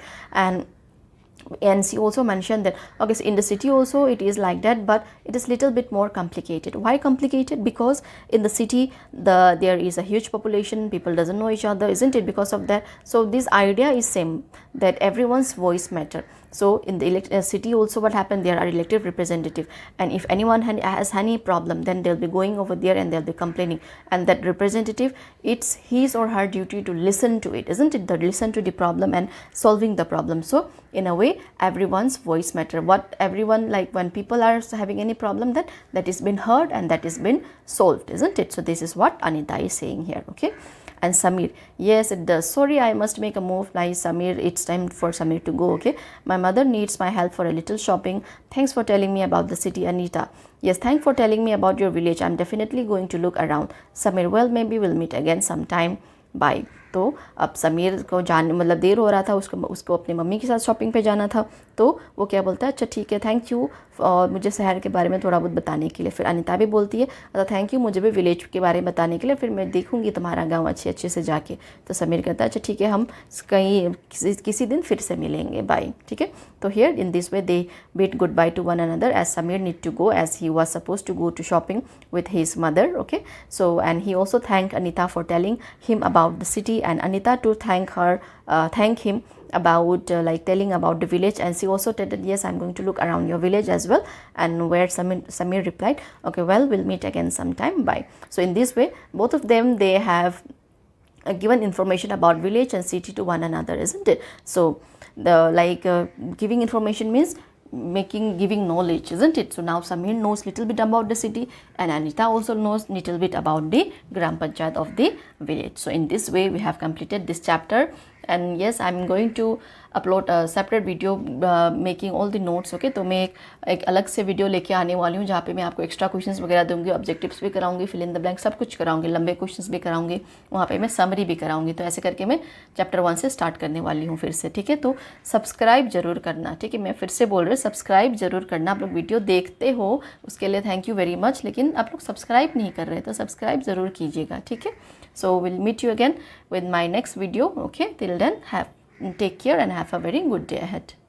And she also mentioned that okay, so in the city also it is like that, but it is little bit more complicated. Why complicated? Because in the city there is a huge population, people doesn't know each other, isn't it? Because of that, so this idea is same, that everyone's voice matter. So in the city also what happened, there are elected representative, and if anyone has any problem, then they'll be going over there and they'll be complaining, and that representative, it's his or her duty to listen to it, isn't it? The listen to the problem and solving the problem. So in a way everyone's voice matter. What everyone, like when people are having any problem, that is been heard and that is been solved, isn't it? So this is what Anita is saying here. Okay. And Samir, yes it does. Sorry, I must make a move. Nice, Samir, it's time for Samir to go. Okay, my mother needs my help for a little shopping. Thanks for telling me about the city. Anita, yes, thanks for telling me about your village. I'm definitely going to look around. Samir, well, maybe we'll meet again sometime. Bye. तो अब समीर को जाने मतलब देर हो रहा था, उसको अपनी मम्मी के साथ शॉपिंग पे जाना था, तो वो क्या बोलता है, अच्छा ठीक है, थैंक यू और मुझे शहर के बारे में थोड़ा बहुत बताने के लिए। फिर अनीता भी बोलती है अच्छा थैंक यू मुझे भी विलेज के बारे में बताने के लिए, फिर मैं देखूंगी तुम्हारा गांव अच्छे से जाके। तो समीर कहता है अच्छा ठीक है, हम कहीं किसी दिन फिर से मिलेंगे, बाय। ठीक है, तो here in this way they bid goodbye to one another as Samir need to go, as he was supposed to go to shopping with his mother. Okay, so and he also thanked Anita for telling him about the city, and Anita to thank him about like telling about the village, and she also said that yes, I'm going to look around your village as well. And where Samir replied, okay, well, we'll meet again sometime, bye. So in this way both of them, they have given information about village and city to one another, isn't it? So the giving information means giving knowledge, isn't it? So now Samir knows little bit about the city and Anita also knows little bit about the Gram Panchayat of the village. So in this way we have completed this chapter, and yes, I'm going to upload a separate video making all the notes. Okay, तो मैं एक अलग से video लेके आने वाली हूँ जहाँ पे मैं आपको एक्स्ट्रा क्वेश्चंस वगैरह दूंगी, ऑब्जेक्टिव्स भी कराऊंगी, फिल इन द ब्लैंक सब कुछ कराऊंगी, लंबे क्वेश्चंस भी कराऊंगी, वहाँ पे मैं समरी भी कराऊंगी। तो ऐसे करके मैं चैप्टर 1 से स्टार्ट करने वाली हूँ फिर से। ठीक है, तो सब्सक्राइब जरूर करना। ठीक है, मैं फिर से बोल रही हूँ, सब्सक्राइब जरूर करना। आप लोग वीडियो देखते हो उसके लिए थैंक यू वेरी मच, लेकिन आप लोग सब्सक्राइब नहीं कर रहे, तो सब्सक्राइब ज़रूर कीजिएगा। ठीक है, so we'll meet you again with my next video. Okay, till then, take care and have a very good day ahead.